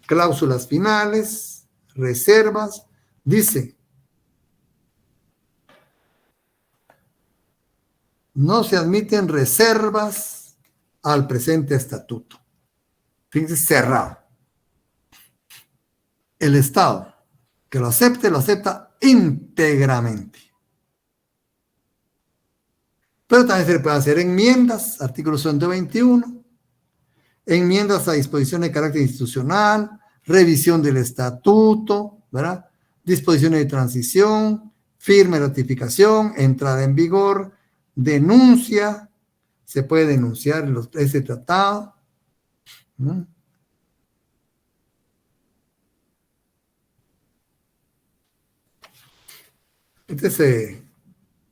cláusulas finales, reservas, dice, no se admiten reservas al presente estatuto. Fíjense, cerrado. El Estado que lo acepta íntegramente. Pero también se le puede hacer enmiendas, artículo 121, enmiendas a disposición de carácter institucional, revisión del estatuto, ¿verdad? disposiciones de transición, firme ratificación, entrada en vigor, denuncia, se puede denunciar ese tratado. ¿No? Entonces,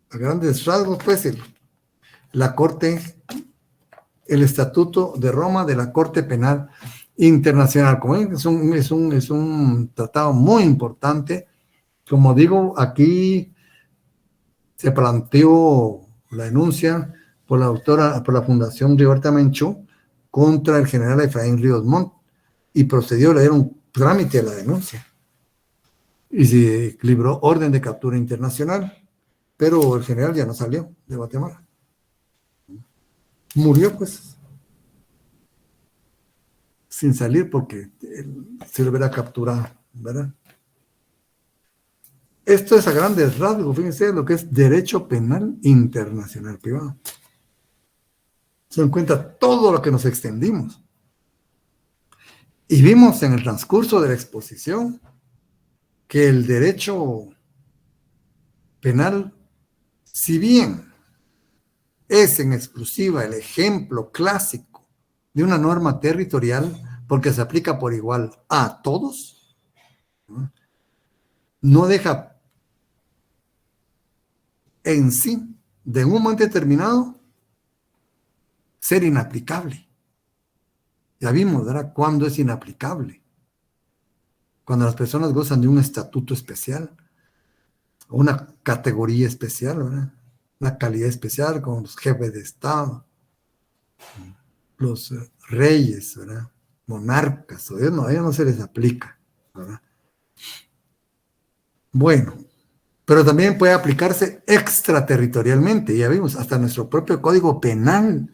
a grandes rasgos, pues, la Corte, el Estatuto de Roma de la Corte Penal Internacional. Como ven, es un tratado muy importante. Como digo, aquí se planteó la denuncia por la Fundación Rigoberta Menchú contra el general Efraín Ríos Montt y procedió, le dieron trámite a la denuncia y se libró orden de captura internacional, pero el general ya no salió de Guatemala. Murió, pues, sin salir porque se lo hubiera capturado, ¿verdad? Esto es a grandes rasgos, fíjense lo que es derecho penal internacional privado. Se dan cuenta todo lo que nos extendimos. Y vimos en el transcurso de la exposición que el derecho penal, si bien es en exclusiva el ejemplo clásico de una norma territorial, porque se aplica por igual a todos, no deja en sí, de un momento determinado, ser inaplicable. Ya vimos, ¿verdad?, cuándo es inaplicable. Cuando las personas gozan de un estatuto especial, o una categoría especial, ¿verdad?, una calidad especial, como los jefes de Estado, los reyes, ¿verdad?, monarcas, a ellos no se les aplica, ¿verdad? Bueno, pero también puede aplicarse extraterritorialmente, ya vimos, hasta nuestro propio Código Penal,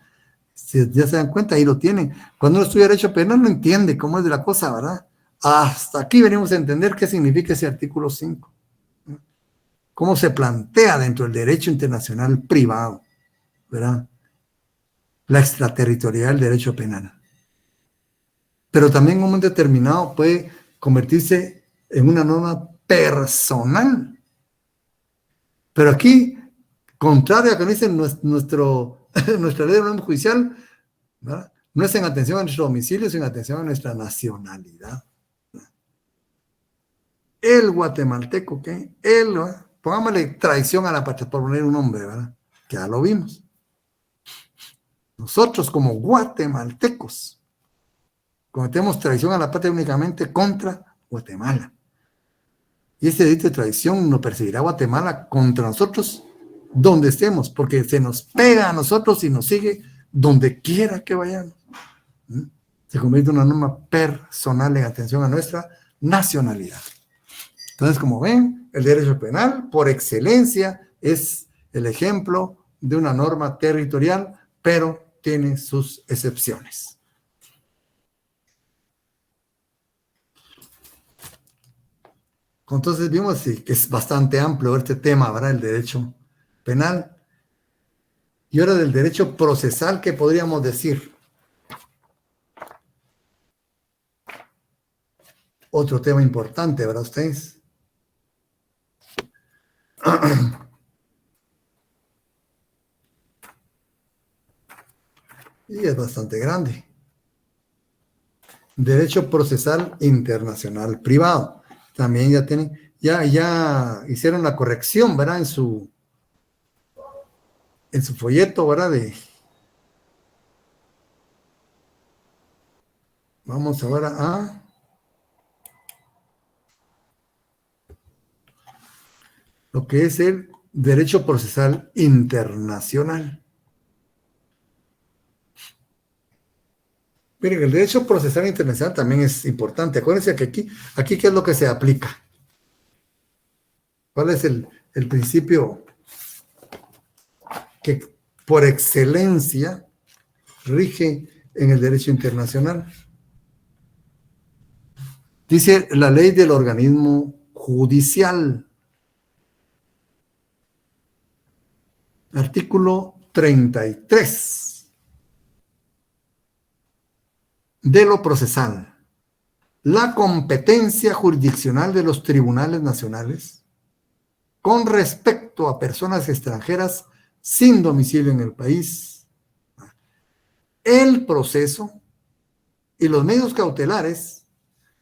si ya se dan cuenta, ahí lo tienen. Cuando uno estudia derecho penal no entiende cómo es de la cosa, ¿verdad? Hasta aquí venimos a entender qué significa ese artículo 5, cómo se plantea dentro del derecho internacional privado, ¿verdad?, la extraterritorial del derecho penal. Pero también en un momento determinado puede convertirse en una norma personal. Pero aquí, contrario a lo que dice nuestra ley de orden judicial, ¿verdad?, no es en atención a nuestro domicilio, sino en atención a nuestra nacionalidad. El guatemalteco, ¿qué? Pongámosle traición a la patria, por poner un nombre, ¿verdad?, que ya lo vimos. Nosotros como guatemaltecos cometemos traición a la patria únicamente contra Guatemala. Y ese delito de traición nos perseguirá Guatemala contra nosotros donde estemos, porque se nos pega a nosotros y nos sigue donde quiera que vayamos. Se convierte en una norma personal en atención a nuestra nacionalidad. Entonces, como ven, el derecho penal, por excelencia, es el ejemplo de una norma territorial, pero tiene sus excepciones. Entonces vimos que es bastante amplio este tema, ¿verdad?, el derecho penal. Y ahora del derecho procesal, ¿qué podríamos decir? Otro tema importante, ¿verdad ustedes? Y es bastante grande. Derecho procesal internacional privado. También ya tienen, ya hicieron la corrección, ¿verdad?, en su folleto, ¿verdad? Vamos ahora a lo que es el derecho procesal internacional. Miren, el derecho procesal internacional también es importante. Acuérdense que aquí ¿qué es lo que se aplica? ¿Cuál es el principio que por excelencia rige en el derecho internacional? Dice la ley del organismo judicial. Artículo 33 de lo procesal. la competencia jurisdiccional de los tribunales nacionales con respecto a personas extranjeras sin domicilio en el país, el proceso y los medios cautelares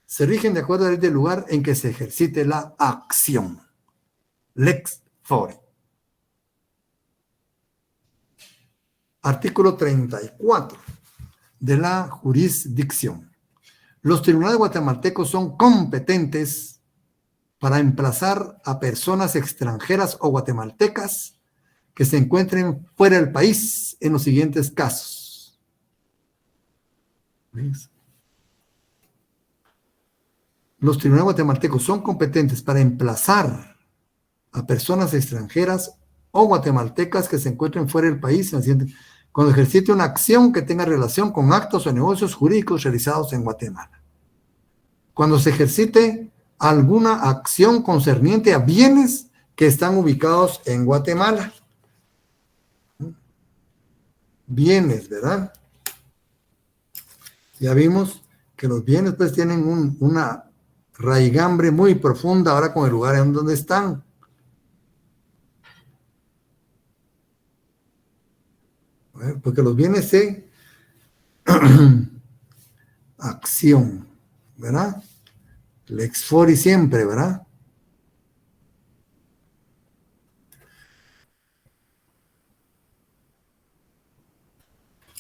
se rigen de acuerdo a la ley del lugar en que se ejercite la acción. Lex fori. Artículo 34 de la jurisdicción. Los tribunales guatemaltecos son competentes para emplazar a personas extranjeras o guatemaltecas que se encuentren fuera del país en los siguientes casos. ¿Ves? Los tribunales guatemaltecos son competentes para emplazar a personas extranjeras o guatemaltecas que se encuentren fuera del país cuando ejercite una acción que tenga relación con actos o negocios jurídicos realizados en Guatemala. Cuando se ejercite alguna acción concerniente a bienes que están ubicados en Guatemala. Bienes, ¿verdad? Ya vimos que los bienes pues tienen una raigambre muy profunda ahora con el lugar en donde están. Porque los bienes de acción, ¿verdad? Lex fori siempre, ¿verdad?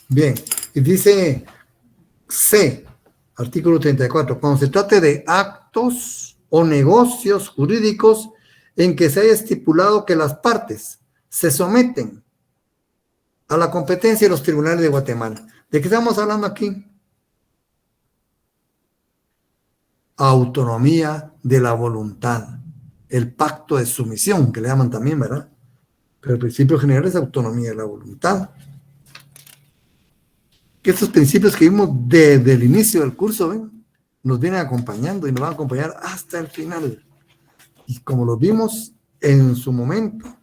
Bien, y dice C, artículo 34, cuando se trate de actos o negocios jurídicos en que se haya estipulado que las partes se someten a la competencia de los tribunales de Guatemala. ¿De qué estamos hablando aquí? Autonomía de la voluntad, el pacto de sumisión, que le llaman también, ¿verdad? Pero el principio general es autonomía de la voluntad. Que estos principios que vimos desde el inicio del curso, ¿ven? Nos vienen acompañando y nos van a acompañar hasta el final. Y como los vimos en su momento,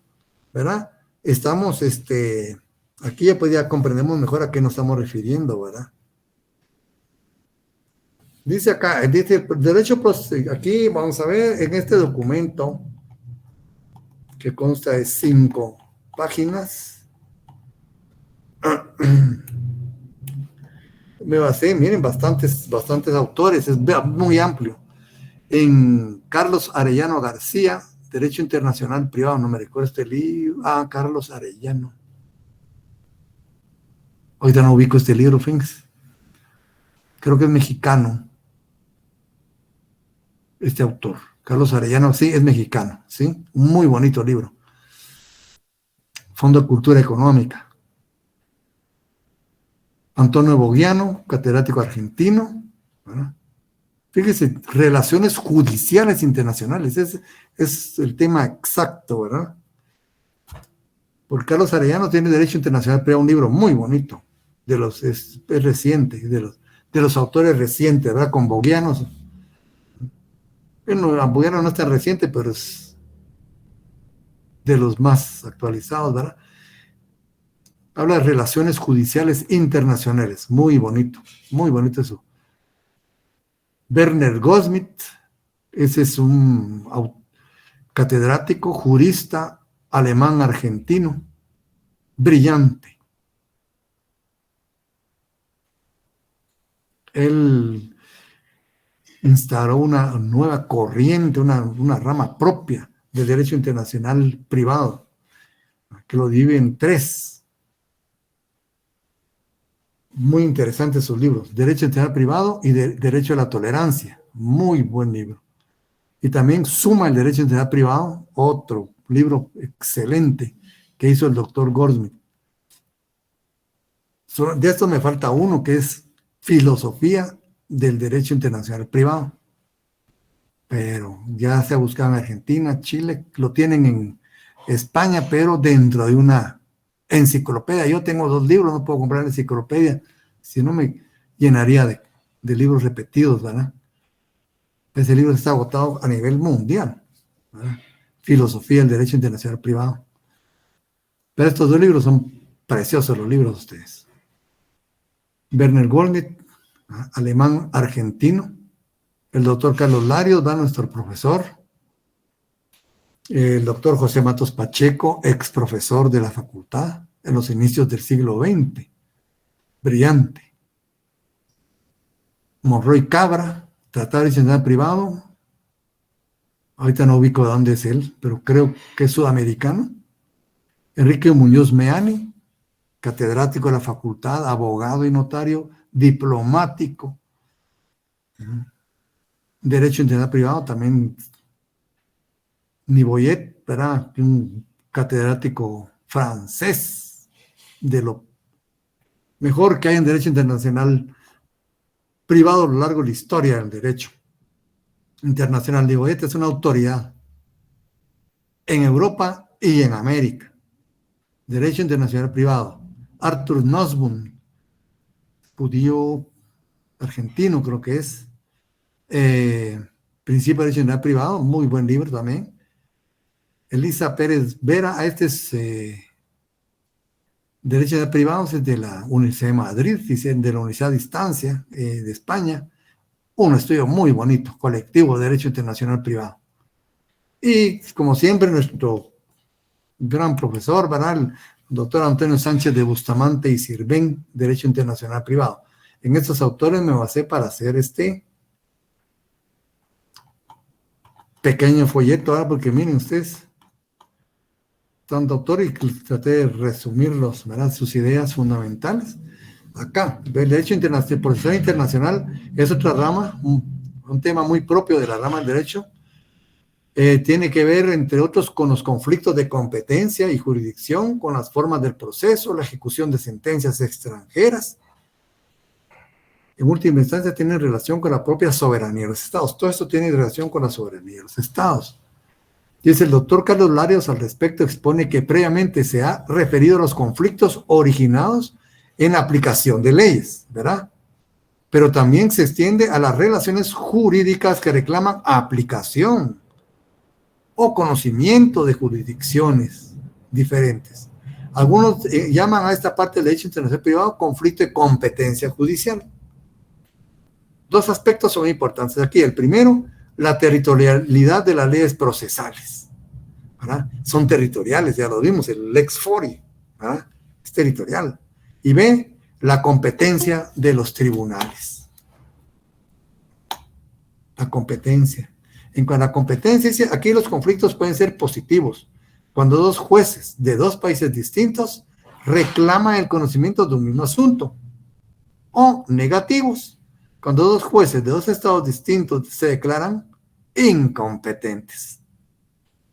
¿verdad? Estamos, aquí ya, pues ya comprendemos mejor a qué nos estamos refiriendo, ¿verdad? Dice acá, dice, derecho, aquí vamos a ver, en este documento, que consta de 5 páginas, me basé, miren, bastantes autores, es muy amplio. En Carlos Arellano García, Derecho Internacional Privado, no me recuerdo este libro, Carlos Arellano. Ahorita no ubico este libro, Fins. Creo que es mexicano. Este autor, Carlos Arellano, sí, es mexicano, ¿sí? Un muy bonito libro. Fondo de Cultura Económica. Antonio Bogiano, catedrático argentino, ¿verdad? Fíjese, relaciones judiciales internacionales, es el tema exacto, ¿verdad? Porque Carlos Arellano tiene Derecho Internacional, pero un libro muy bonito, es reciente, de los autores recientes, ¿verdad? Con Bogianos. Bueno, Bogiano no es tan reciente, pero es de los más actualizados, ¿verdad? Habla de relaciones judiciales internacionales, muy bonito eso. Werner Goldsmith, ese es un catedrático, jurista, alemán-argentino, brillante. Él instauró una nueva corriente, una rama propia del derecho internacional privado, que lo divide en 3. Muy interesantes sus libros, Derecho Internacional Privado y Derecho a la Tolerancia, muy buen libro. Y también Suma el Derecho Internacional Privado, otro libro excelente que hizo el doctor Goldsmith. De estos me falta uno que es Filosofía del Derecho Internacional Privado. Pero ya se ha buscado en Argentina, Chile, lo tienen en España, pero dentro de una enciclopedia. Yo tengo 2 libros, no puedo comprar la enciclopedia, si no me llenaría de libros repetidos, ¿verdad? Ese libro está agotado a nivel mundial, ¿verdad? Filosofía del Derecho Internacional Privado. Pero estos 2 libros son preciosos, los libros de ustedes. Werner Goldsmith, alemán argentino, El doctor Carlos Larios va nuestro profesor. El doctor José Matos Pacheco, ex profesor de la facultad en los inicios del siglo XX. Brillante. Monroy Cabra, tratado de licenciado privado. Ahorita no ubico de dónde es él, pero creo que es sudamericano. Enrique Muñoz Meani, catedrático de la facultad, abogado y notario, diplomático. Derecho internacional privado, también Niboyet, ¿verdad? Un catedrático francés, de lo mejor que hay en derecho internacional privado a lo largo de la historia del derecho internacional. Niboyet es una autoridad en Europa y en América. Derecho internacional privado. Arthur Nussbaum, judío argentino creo que es. Principio de Derecho Internacional Privado, muy buen libro también. Elisa Pérez Vera, este es Derecho Internacional Privado, es de la Universidad de Madrid, de la Universidad a Distancia de España. Un estudio muy bonito, colectivo de Derecho Internacional Privado. Y como siempre, nuestro gran profesor, ¿verdad? El doctor Antonio Sánchez de Bustamante y Sirven, Derecho Internacional Privado. En estos autores me basé para hacer este pequeño folleto, ¿verdad? Porque miren ustedes, son doctor y traté de resumirlos, ¿verdad? Sus ideas fundamentales. Acá, el derecho internacional, profesión internacional es otra rama, un tema muy propio de la rama del derecho. Tiene que ver, entre otros, con los conflictos de competencia y jurisdicción, con las formas del proceso, la ejecución de sentencias extranjeras. En última instancia, tiene relación con la propia soberanía de los estados. Todo esto tiene relación con la soberanía de los estados. Dice el doctor Carlos Larios al respecto, expone que previamente se ha referido a los conflictos originados en la aplicación de leyes, ¿verdad? Pero también se extiende a las relaciones jurídicas que reclaman aplicación o conocimiento de jurisdicciones diferentes. Algunos llaman a esta parte del derecho internacional privado conflicto de competencia judicial. Dos aspectos son importantes aquí. El primero, la territorialidad de las leyes procesales, ¿verdad? Son territoriales, ya lo vimos, el Lex Fori, ¿verdad? Es territorial. Y B, la competencia de los tribunales. La competencia. En cuanto a la competencia, aquí los conflictos pueden ser positivos. Cuando dos jueces de dos países distintos reclaman el conocimiento de un mismo asunto. O negativos, cuando dos jueces de dos estados distintos se declaran incompetentes.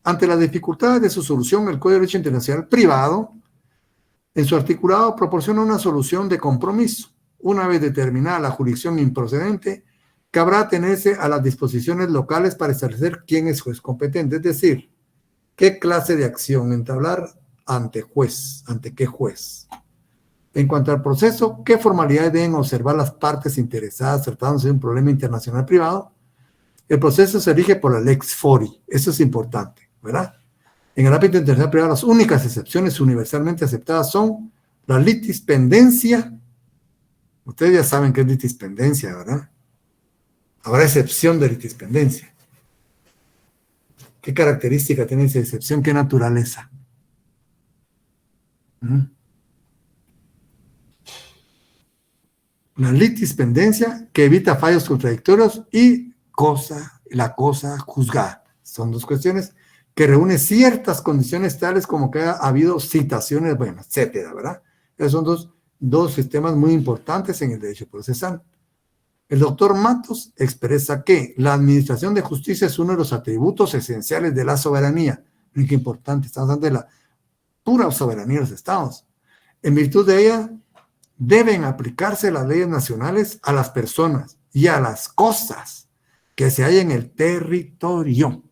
Ante las dificultades de su solución, el Código de Derecho Internacional Privado, en su articulado, proporciona una solución de compromiso. Una vez determinada la jurisdicción improcedente, cabrá atenerse a las disposiciones locales para establecer quién es juez competente, es decir, qué clase de acción entablar ante juez, ante qué juez. En cuanto al proceso, qué formalidades deben observar las partes interesadas tratándose de un problema internacional privado. El proceso se rige por la Lex Fori, eso es importante, ¿verdad? En el ámbito internacional privado, las únicas excepciones universalmente aceptadas son la litispendencia. Ustedes ya saben qué es litispendencia, ¿verdad? Habrá excepción de litispendencia. ¿Qué característica tiene esa excepción? ¿Qué naturaleza? La litispendencia que evita fallos contradictorios y la cosa juzgada. Son dos cuestiones que reúnen ciertas condiciones tales como que ha habido citaciones, bueno, etcétera, ¿verdad? Esos son dos sistemas muy importantes en el derecho procesal. El doctor Matos expresa que la administración de justicia es uno de los atributos esenciales de la soberanía. Miren qué importante, estamos hablando de la pura soberanía de los estados. En virtud de ella, deben aplicarse las leyes nacionales a las personas y a las cosas que se hallan en el territorio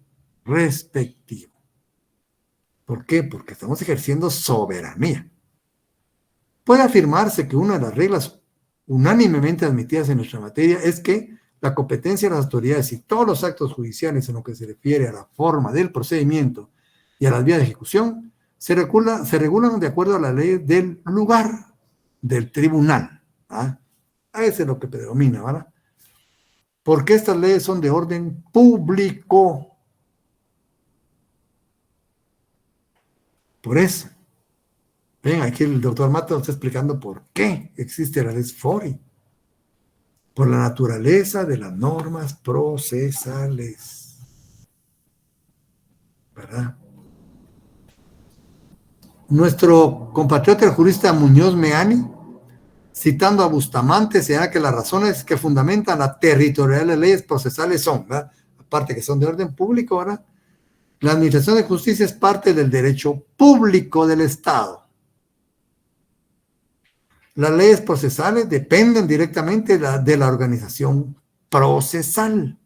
respectivo. ¿Por qué? Porque estamos ejerciendo soberanía. Puede afirmarse que una de las reglas unánimemente admitidas en nuestra materia es que la competencia de las autoridades y todos los actos judiciales en lo que se refiere a la forma del procedimiento y a las vías de ejecución se regulan de acuerdo a la ley del lugar del tribunal. ¿Ah? Eso es lo que predomina, ¿verdad? Porque estas leyes son de orden público. Por eso. Ven, aquí el doctor Mato está explicando por qué existe la ley FORI. Por la naturaleza de las normas procesales. ¿Verdad? Nuestro compatriota el jurista Muñoz Meani, citando a Bustamante, señala que las razones que fundamentan la territorialidad de las leyes procesales son, ¿verdad? Aparte que son de orden público, ¿verdad? La administración de justicia es parte del derecho público del Estado. Las leyes procesales dependen directamente de la organización procesal.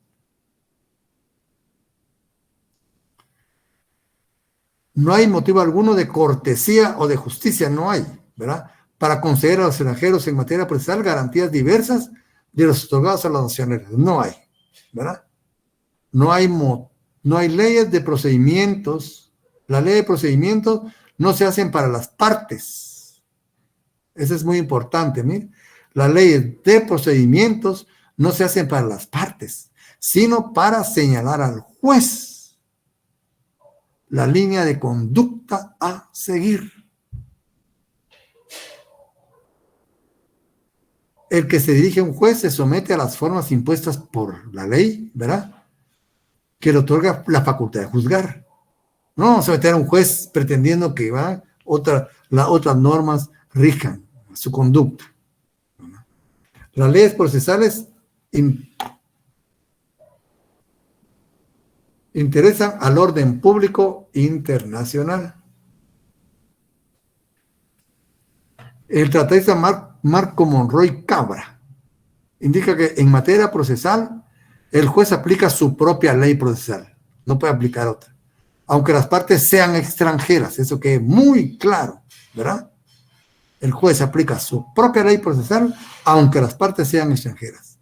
No hay motivo alguno de cortesía o de justicia, no hay, ¿verdad? Para conceder a los extranjeros en materia procesal garantías diversas de los otorgados a los nacionales. No hay, ¿verdad? No hay leyes de procedimientos. La ley de procedimientos no se hacen para las partes. Eso es muy importante, ¿mire? Las leyes de procedimientos no se hacen para las partes, sino para señalar al juez la línea de conducta a seguir. El que se dirige a un juez se somete a las formas impuestas por la ley, ¿verdad? Que le otorga la facultad de juzgar. No vamos a someter a un juez pretendiendo que las otras normas rijan su conducta. Las leyes procesales interesan al orden público internacional. El tratadista Marco Monroy Cabra indica que en materia procesal el juez aplica su propia ley procesal, no puede aplicar otra, aunque las partes sean extranjeras, eso quede muy claro, ¿verdad? El juez aplica su propia ley procesal, aunque las partes sean extranjeras.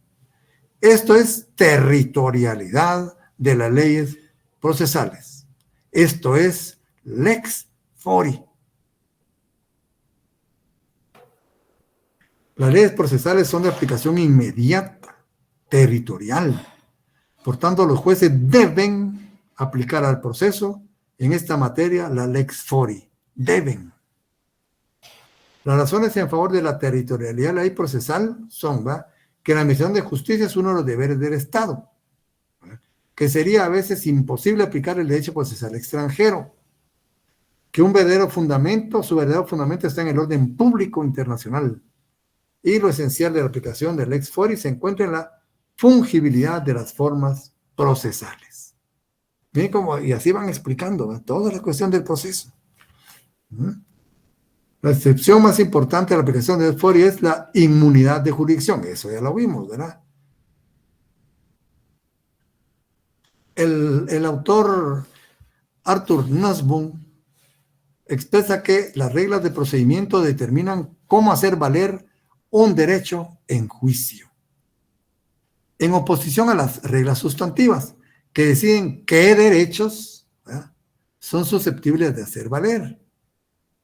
Esto es territorialidad de las leyes procesales. Esto es lex fori. Las leyes procesales son de aplicación inmediata, territorial. Por tanto, los jueces deben aplicar al proceso en esta materia la lex fori. Deben. Las razones en favor de la territorialidad de la ley procesal son, ¿va?, que la administración de justicia es uno de los deberes del Estado, ¿va?, que sería a veces imposible aplicar el derecho procesal extranjero, que su verdadero fundamento está en el orden público internacional, y lo esencial de la aplicación del lex fori se encuentra en la fungibilidad de las formas procesales. Miren cómo, y así van explicando, ¿va?, toda la cuestión del proceso. La excepción más importante de la aplicación del lex fori es la inmunidad de jurisdicción. Eso ya lo vimos, ¿verdad? El autor Arthur Nussbaum expresa que las reglas de procedimiento determinan cómo hacer valer un derecho en juicio, en oposición a las reglas sustantivas, que deciden qué derechos, ¿verdad?, son susceptibles de hacer valer.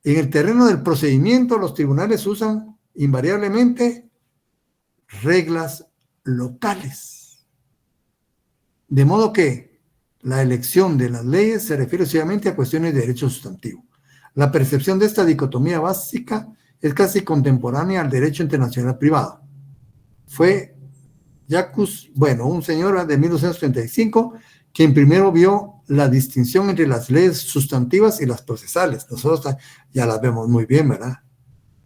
En el terreno del procedimiento, los tribunales usan invariablemente reglas locales. De modo que la elección de las leyes se refiere exclusivamente a cuestiones de derecho sustantivo. La percepción de esta dicotomía básica es casi contemporánea al derecho internacional privado. Fue un señor de 1935 quien primero vio la distinción entre las leyes sustantivas y las procesales. Nosotros ya las vemos muy bien, ¿verdad?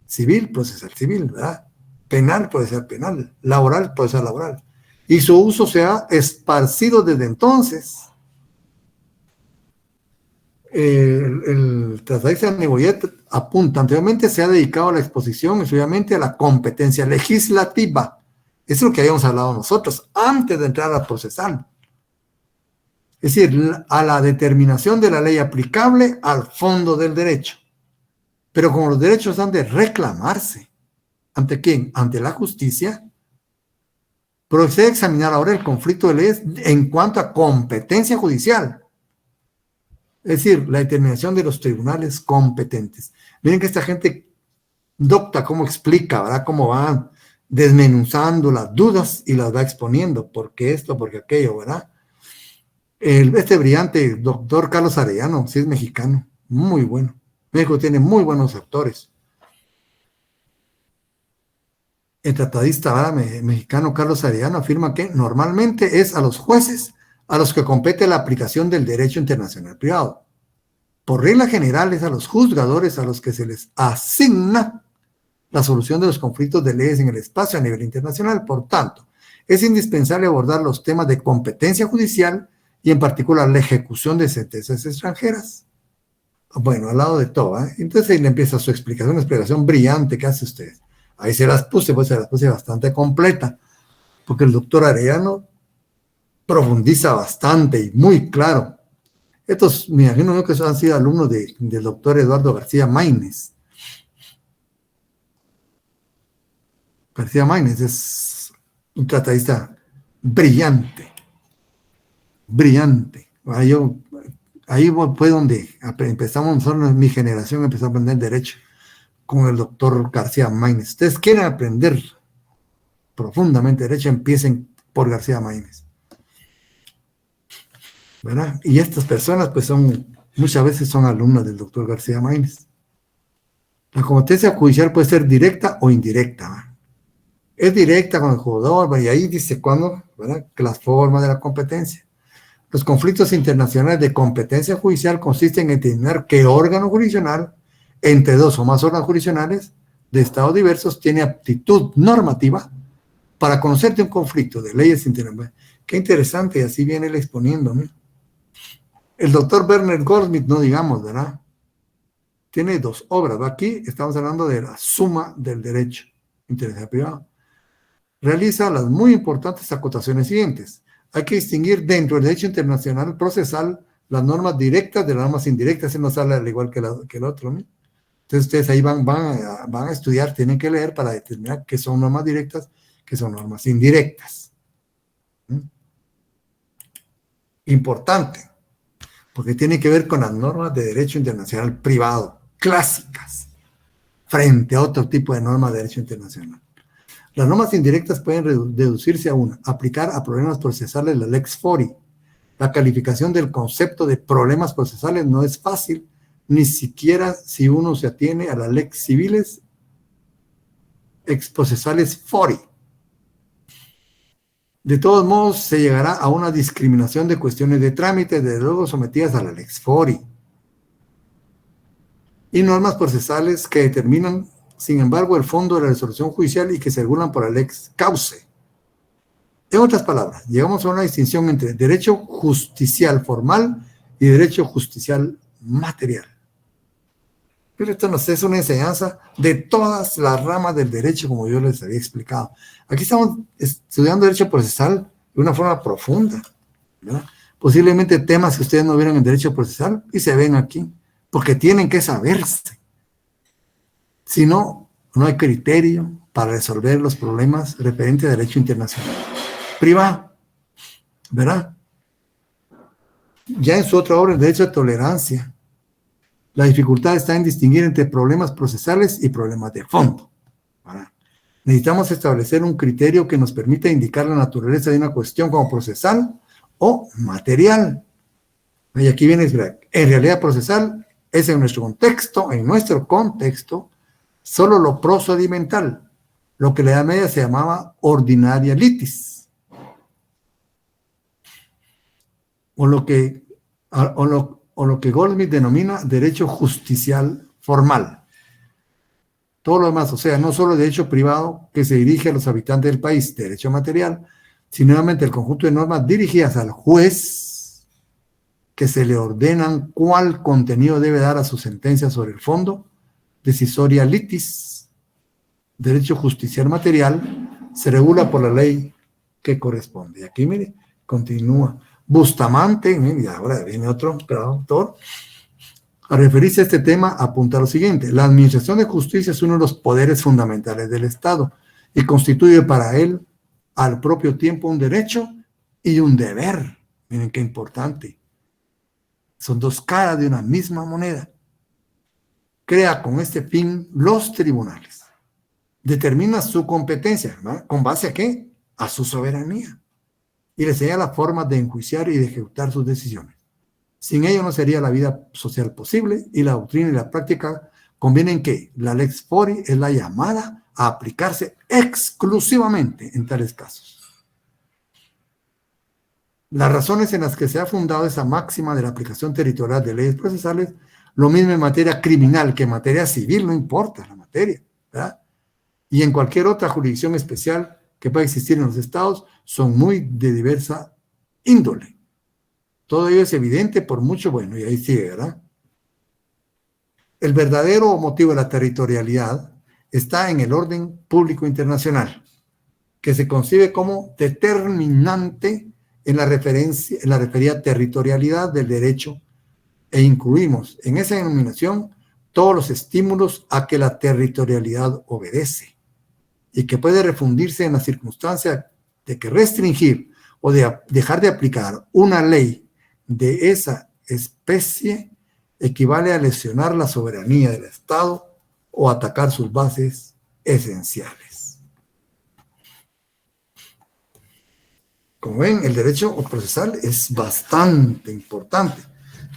Civil, procesal civil, ¿verdad? Penal, procesal penal. Laboral, procesal laboral. Y su uso se ha esparcido desde entonces. El tratadista Neboyet apunta, anteriormente se ha dedicado a la exposición exclusivamente a la competencia legislativa. Eso es lo que habíamos hablado nosotros antes de entrar a procesal. Es decir, a la determinación de la ley aplicable al fondo del derecho. Pero como los derechos han de reclamarse, ¿ante quién? Ante la justicia. Procede a examinar ahora el conflicto de leyes en cuanto a competencia judicial. Es decir, la determinación de los tribunales competentes. Miren que esta gente docta cómo explica, ¿verdad?, cómo van desmenuzando las dudas y las va exponiendo, porque esto, porque aquello, ¿verdad? Este brillante doctor Carlos Arellano, sí es mexicano, muy bueno. México tiene muy buenos actores. El tratadista, ¿verdad? Mexicano Carlos Arellano afirma que normalmente es a los jueces a los que compete la aplicación del derecho internacional privado. Por regla general es a los juzgadores a los que se les asigna la solución de los conflictos de leyes en el espacio a nivel internacional. Por tanto, es indispensable abordar los temas de competencia judicial y en particular la ejecución de sentencias extranjeras. Bueno, al lado de todo, ¿eh? Entonces ahí le empieza su explicación, una explicación brillante que hace usted. Ahí se las puse, pues se las puse bastante completa, porque el doctor Arellano profundiza bastante y muy claro. Estos, me imagino yo que han sido alumnos del doctor Eduardo García Maínez. García Maínez es un tratadista brillante, brillante. Ahí fue donde empezamos nosotros, mi generación empezó a aprender derecho con el doctor García Maínez. Ustedes quieren aprender profundamente derecho, empiecen por García Maínez, ¿verdad? Y estas personas pues muchas veces son alumnas del doctor García Maínez. La competencia judicial puede ser directa o indirecta, ¿verdad? Es directa con el jugador, y ahí dice cuándo, ¿verdad? Que las formas de la competencia. Los conflictos internacionales de competencia judicial consisten en determinar qué órgano jurisdiccional, entre dos o más órganos jurisdiccionales de estados diversos, tiene aptitud normativa para conocer de un conflicto de leyes internacionales. Qué interesante, y así viene él exponiendo, ¿no? El doctor Werner Goldsmith, no digamos, ¿verdad? Tiene 2 obras. Aquí estamos hablando de la suma del derecho internacional privado. Realiza las muy importantes acotaciones siguientes. Hay que distinguir dentro del derecho internacional procesal las normas directas de las normas indirectas. Eso no sale al igual que el otro, ¿no? Entonces ustedes ahí van a estudiar, tienen que leer para determinar qué son normas directas, qué son normas indirectas. ¿Mm? Importante, porque tiene que ver con las normas de derecho internacional privado, clásicas, frente a otro tipo de normas de derecho internacional. Las normas indirectas pueden deducirse a una, aplicar a problemas procesales la lex fori. La calificación del concepto de problemas procesales no es fácil, ni siquiera si uno se atiene a las lex civiles ex procesales fori. De todos modos, se llegará a una discriminación de cuestiones de trámite, desde luego sometidas a la lex fori. Y normas procesales que determinan, sin embargo, el fondo de la resolución judicial y que se regulan por la lex cauce. En otras palabras, llegamos a una distinción entre derecho justicial formal y derecho justicial material. Pero esto nos es una enseñanza de todas las ramas del derecho, como yo les había explicado. Aquí estamos estudiando derecho procesal de una forma profunda, ¿verdad? Posiblemente temas que ustedes no vieron en derecho procesal y se ven aquí, porque tienen que saberse. Si no, no hay criterio para resolver los problemas referentes a derecho internacional privado, ¿verdad? Ya en su otra obra, el derecho de tolerancia, la dificultad está en distinguir entre problemas procesales y problemas de fondo, ¿verdad? Necesitamos establecer un criterio que nos permita indicar la naturaleza de una cuestión como procesal o material. Y aquí viene, en realidad procesal es en nuestro contexto, solo lo procedimental, lo que en la Edad Media se llamaba ordinaria litis. O lo que Goldsmith denomina derecho justicial formal. Todo lo demás, o sea, no solo derecho privado que se dirige a los habitantes del país, derecho material, sino nuevamente el conjunto de normas dirigidas al juez que se le ordenan cuál contenido debe dar a su sentencia sobre el fondo, decisoria litis, derecho justicial material, se regula por la ley que corresponde. Y aquí, mire, continúa. Bustamante, y ahora viene otro autor, a referirse a este tema, apunta lo siguiente: la administración de justicia es uno de los poderes fundamentales del Estado y constituye para él al propio tiempo un derecho y un deber. Miren qué importante. Son 2 caras de una misma moneda. Crea con este fin los tribunales. determina su competencia, ¿no? ¿Con base a qué? A su soberanía. Y le señala formas de enjuiciar y de ejecutar sus decisiones. Sin ello no sería la vida social posible, y la doctrina y la práctica convienen que la lex fori es la llamada a aplicarse exclusivamente en tales casos. Las razones en las que se ha fundado esa máxima de la aplicación territorial de leyes procesales, lo mismo en materia criminal que en materia civil, no importa la materia, ¿verdad? Y en cualquier otra jurisdicción especial que pueda existir en los estados, son muy de diversa índole. Todo ello es evidente por mucho, bueno, y ahí sigue, ¿verdad? El verdadero motivo de la territorialidad está en el orden público internacional, que se concibe como determinante en la referida territorialidad del derecho, e incluimos en esa denominación todos los estímulos a que la territorialidad obedece, y que puede refundirse en la circunstancia de que restringir o de dejar de aplicar una ley de esa especie equivale a lesionar la soberanía del Estado o atacar sus bases esenciales. Como ven, el derecho procesal es bastante importante,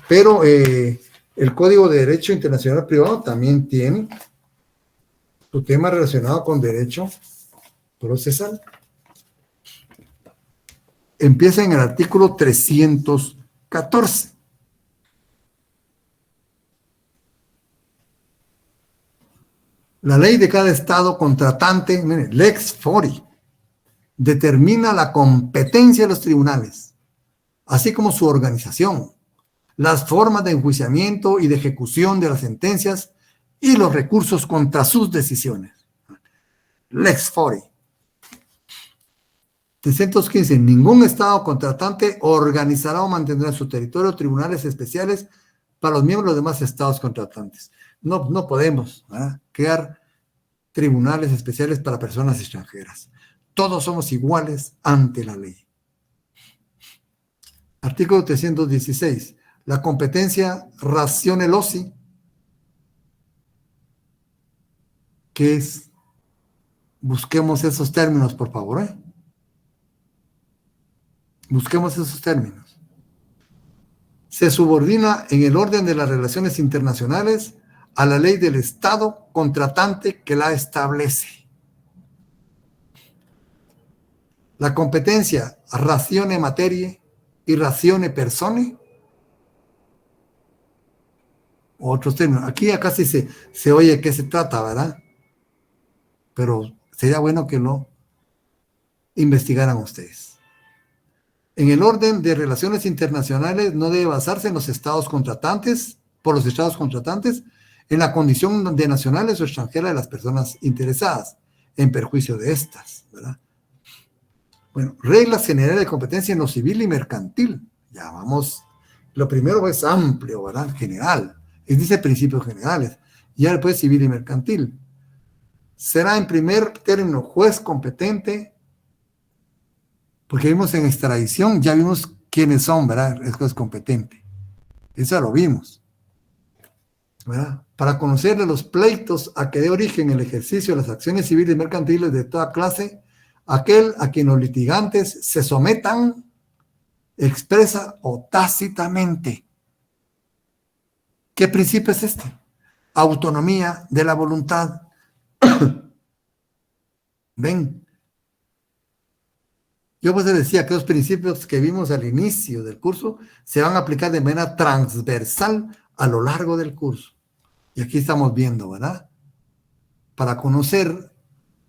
pero el Código de Derecho Internacional Privado también tiene su tema relacionado con derecho procesal. Empieza en el artículo 314. La ley de cada estado contratante, mire, lex fori, determina la competencia de los tribunales, así como su organización, las formas de enjuiciamiento y de ejecución de las sentencias y los recursos contra sus decisiones. Lex fori. 315. Ningún estado contratante organizará o mantendrá en su territorio tribunales especiales para los miembros de los demás estados contratantes. No podemos, ¿verdad?, crear tribunales especiales para personas extranjeras. Todos somos iguales ante la ley. Artículo 316. La competencia ratione loci, que es, busquemos esos términos, por favor, ¿eh? Busquemos esos términos. Se subordina en el orden de las relaciones internacionales a la ley del Estado contratante que la establece. La competencia ratione materie y ratione persone, otros términos. Aquí acá sí se oye de qué se trata, ¿verdad? Pero sería bueno que lo investigaran ustedes. En el orden de relaciones internacionales no debe basarse en los estados contratantes, por los estados contratantes, en la condición de nacionales o extranjeras de las personas interesadas, en perjuicio de estas, ¿verdad? Bueno, reglas generales de competencia en lo civil y mercantil. Ya vamos, lo primero es amplio, ¿verdad? General. Dice principios generales. Ya después civil y mercantil. Será en primer término juez competente, porque vimos en extradición, ya vimos quiénes son, ¿verdad? El juez competente. Eso lo vimos, ¿verdad? Para conocer de los pleitos a que dé origen el ejercicio de las acciones civiles y mercantiles de toda clase, aquel a quien los litigantes se sometan expresa o tácitamente. ¿Qué principio es este? Autonomía de la voluntad. Ven. Yo pues decía que los principios que vimos al inicio del curso se van a aplicar de manera transversal a lo largo del curso. Y aquí estamos viendo, ¿verdad? Para conocer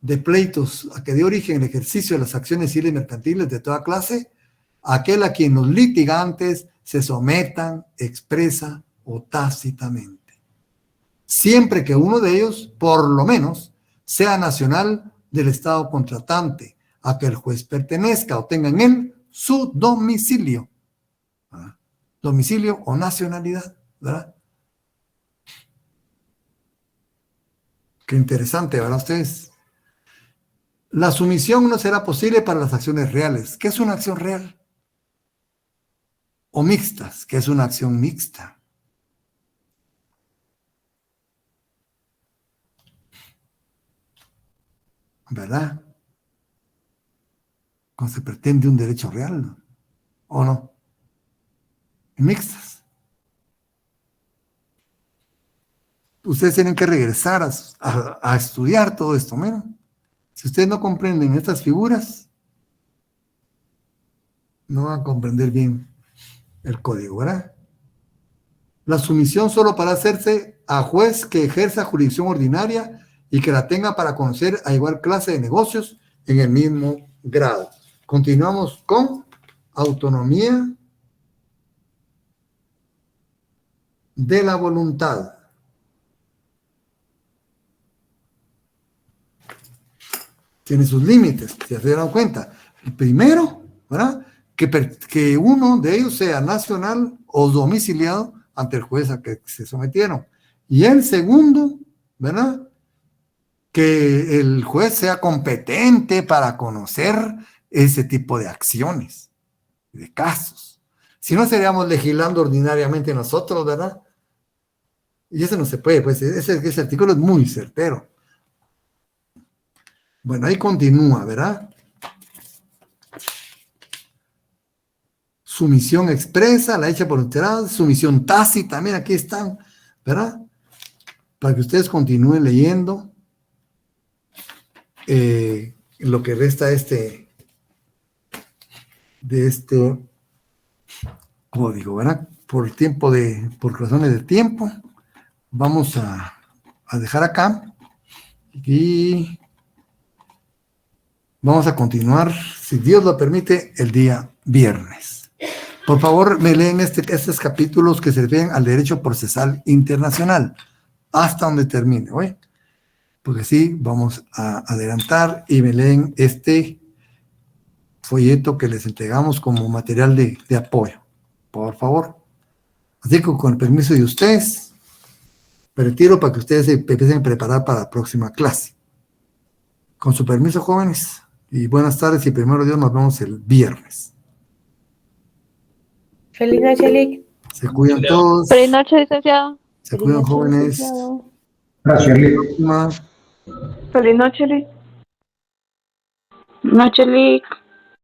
de pleitos a que dio origen el ejercicio de las acciones civiles y mercantiles de toda clase, aquel a quien los litigantes se sometan expresa o tácitamente, siempre que uno de ellos, por lo menos, sea nacional del estado contratante, a que el juez pertenezca o tenga en él su domicilio, ¿verdad? Domicilio o nacionalidad, ¿verdad? Qué interesante, ¿verdad ustedes? La sumisión no será posible para las acciones reales. ¿Qué es una acción real? O mixtas, ¿qué es una acción mixta? ¿verdad? Cuando se pretende un derecho real, ¿no? ¿O no? Mixtas. Ustedes tienen que regresar a estudiar todo esto. Miren, si ustedes no comprenden estas figuras, no van a comprender bien el código, ¿verdad? La sumisión solo para hacerse a juez que ejerza jurisdicción ordinaria y que la tenga para conocer a igual clase de negocios en el mismo grado. Continuamos con autonomía de la voluntad. Tiene sus límites, si se dieron cuenta. El primero, ¿verdad? Que uno de ellos sea nacional o domiciliado ante el juez a que se sometieron. Y el segundo, ¿verdad? Que el juez sea competente para conocer ese tipo de acciones, de casos. Si no, estaríamos legislando ordinariamente nosotros, ¿verdad? Y eso no se puede, pues ese artículo es muy certero. Bueno, ahí continúa, ¿verdad? Sumisión expresa, la hecha voluntad, sumisión tácita, también aquí están, ¿verdad? Para que ustedes continúen leyendo lo que resta de este código, ¿verdad? Por razones de tiempo, vamos a dejar acá y vamos a continuar, si Dios lo permite, el día viernes. Por favor, me leen estos capítulos que se refieren al derecho procesal internacional, hasta donde termine, ¿oye? Porque sí, vamos a adelantar y me leen este folleto que les entregamos como material de apoyo, por favor. Así que con el permiso de ustedes, me retiro para que ustedes se empiecen a preparar para la próxima clase. Con su permiso, jóvenes, y buenas tardes, y primero Dios nos vemos el viernes. Feliz noche, Lick. Se cuidan todos. Feliz noche, licenciado. Se cuidan, jóvenes. Gracias, Lick. Feliz noche, Lick. Noche, Lick.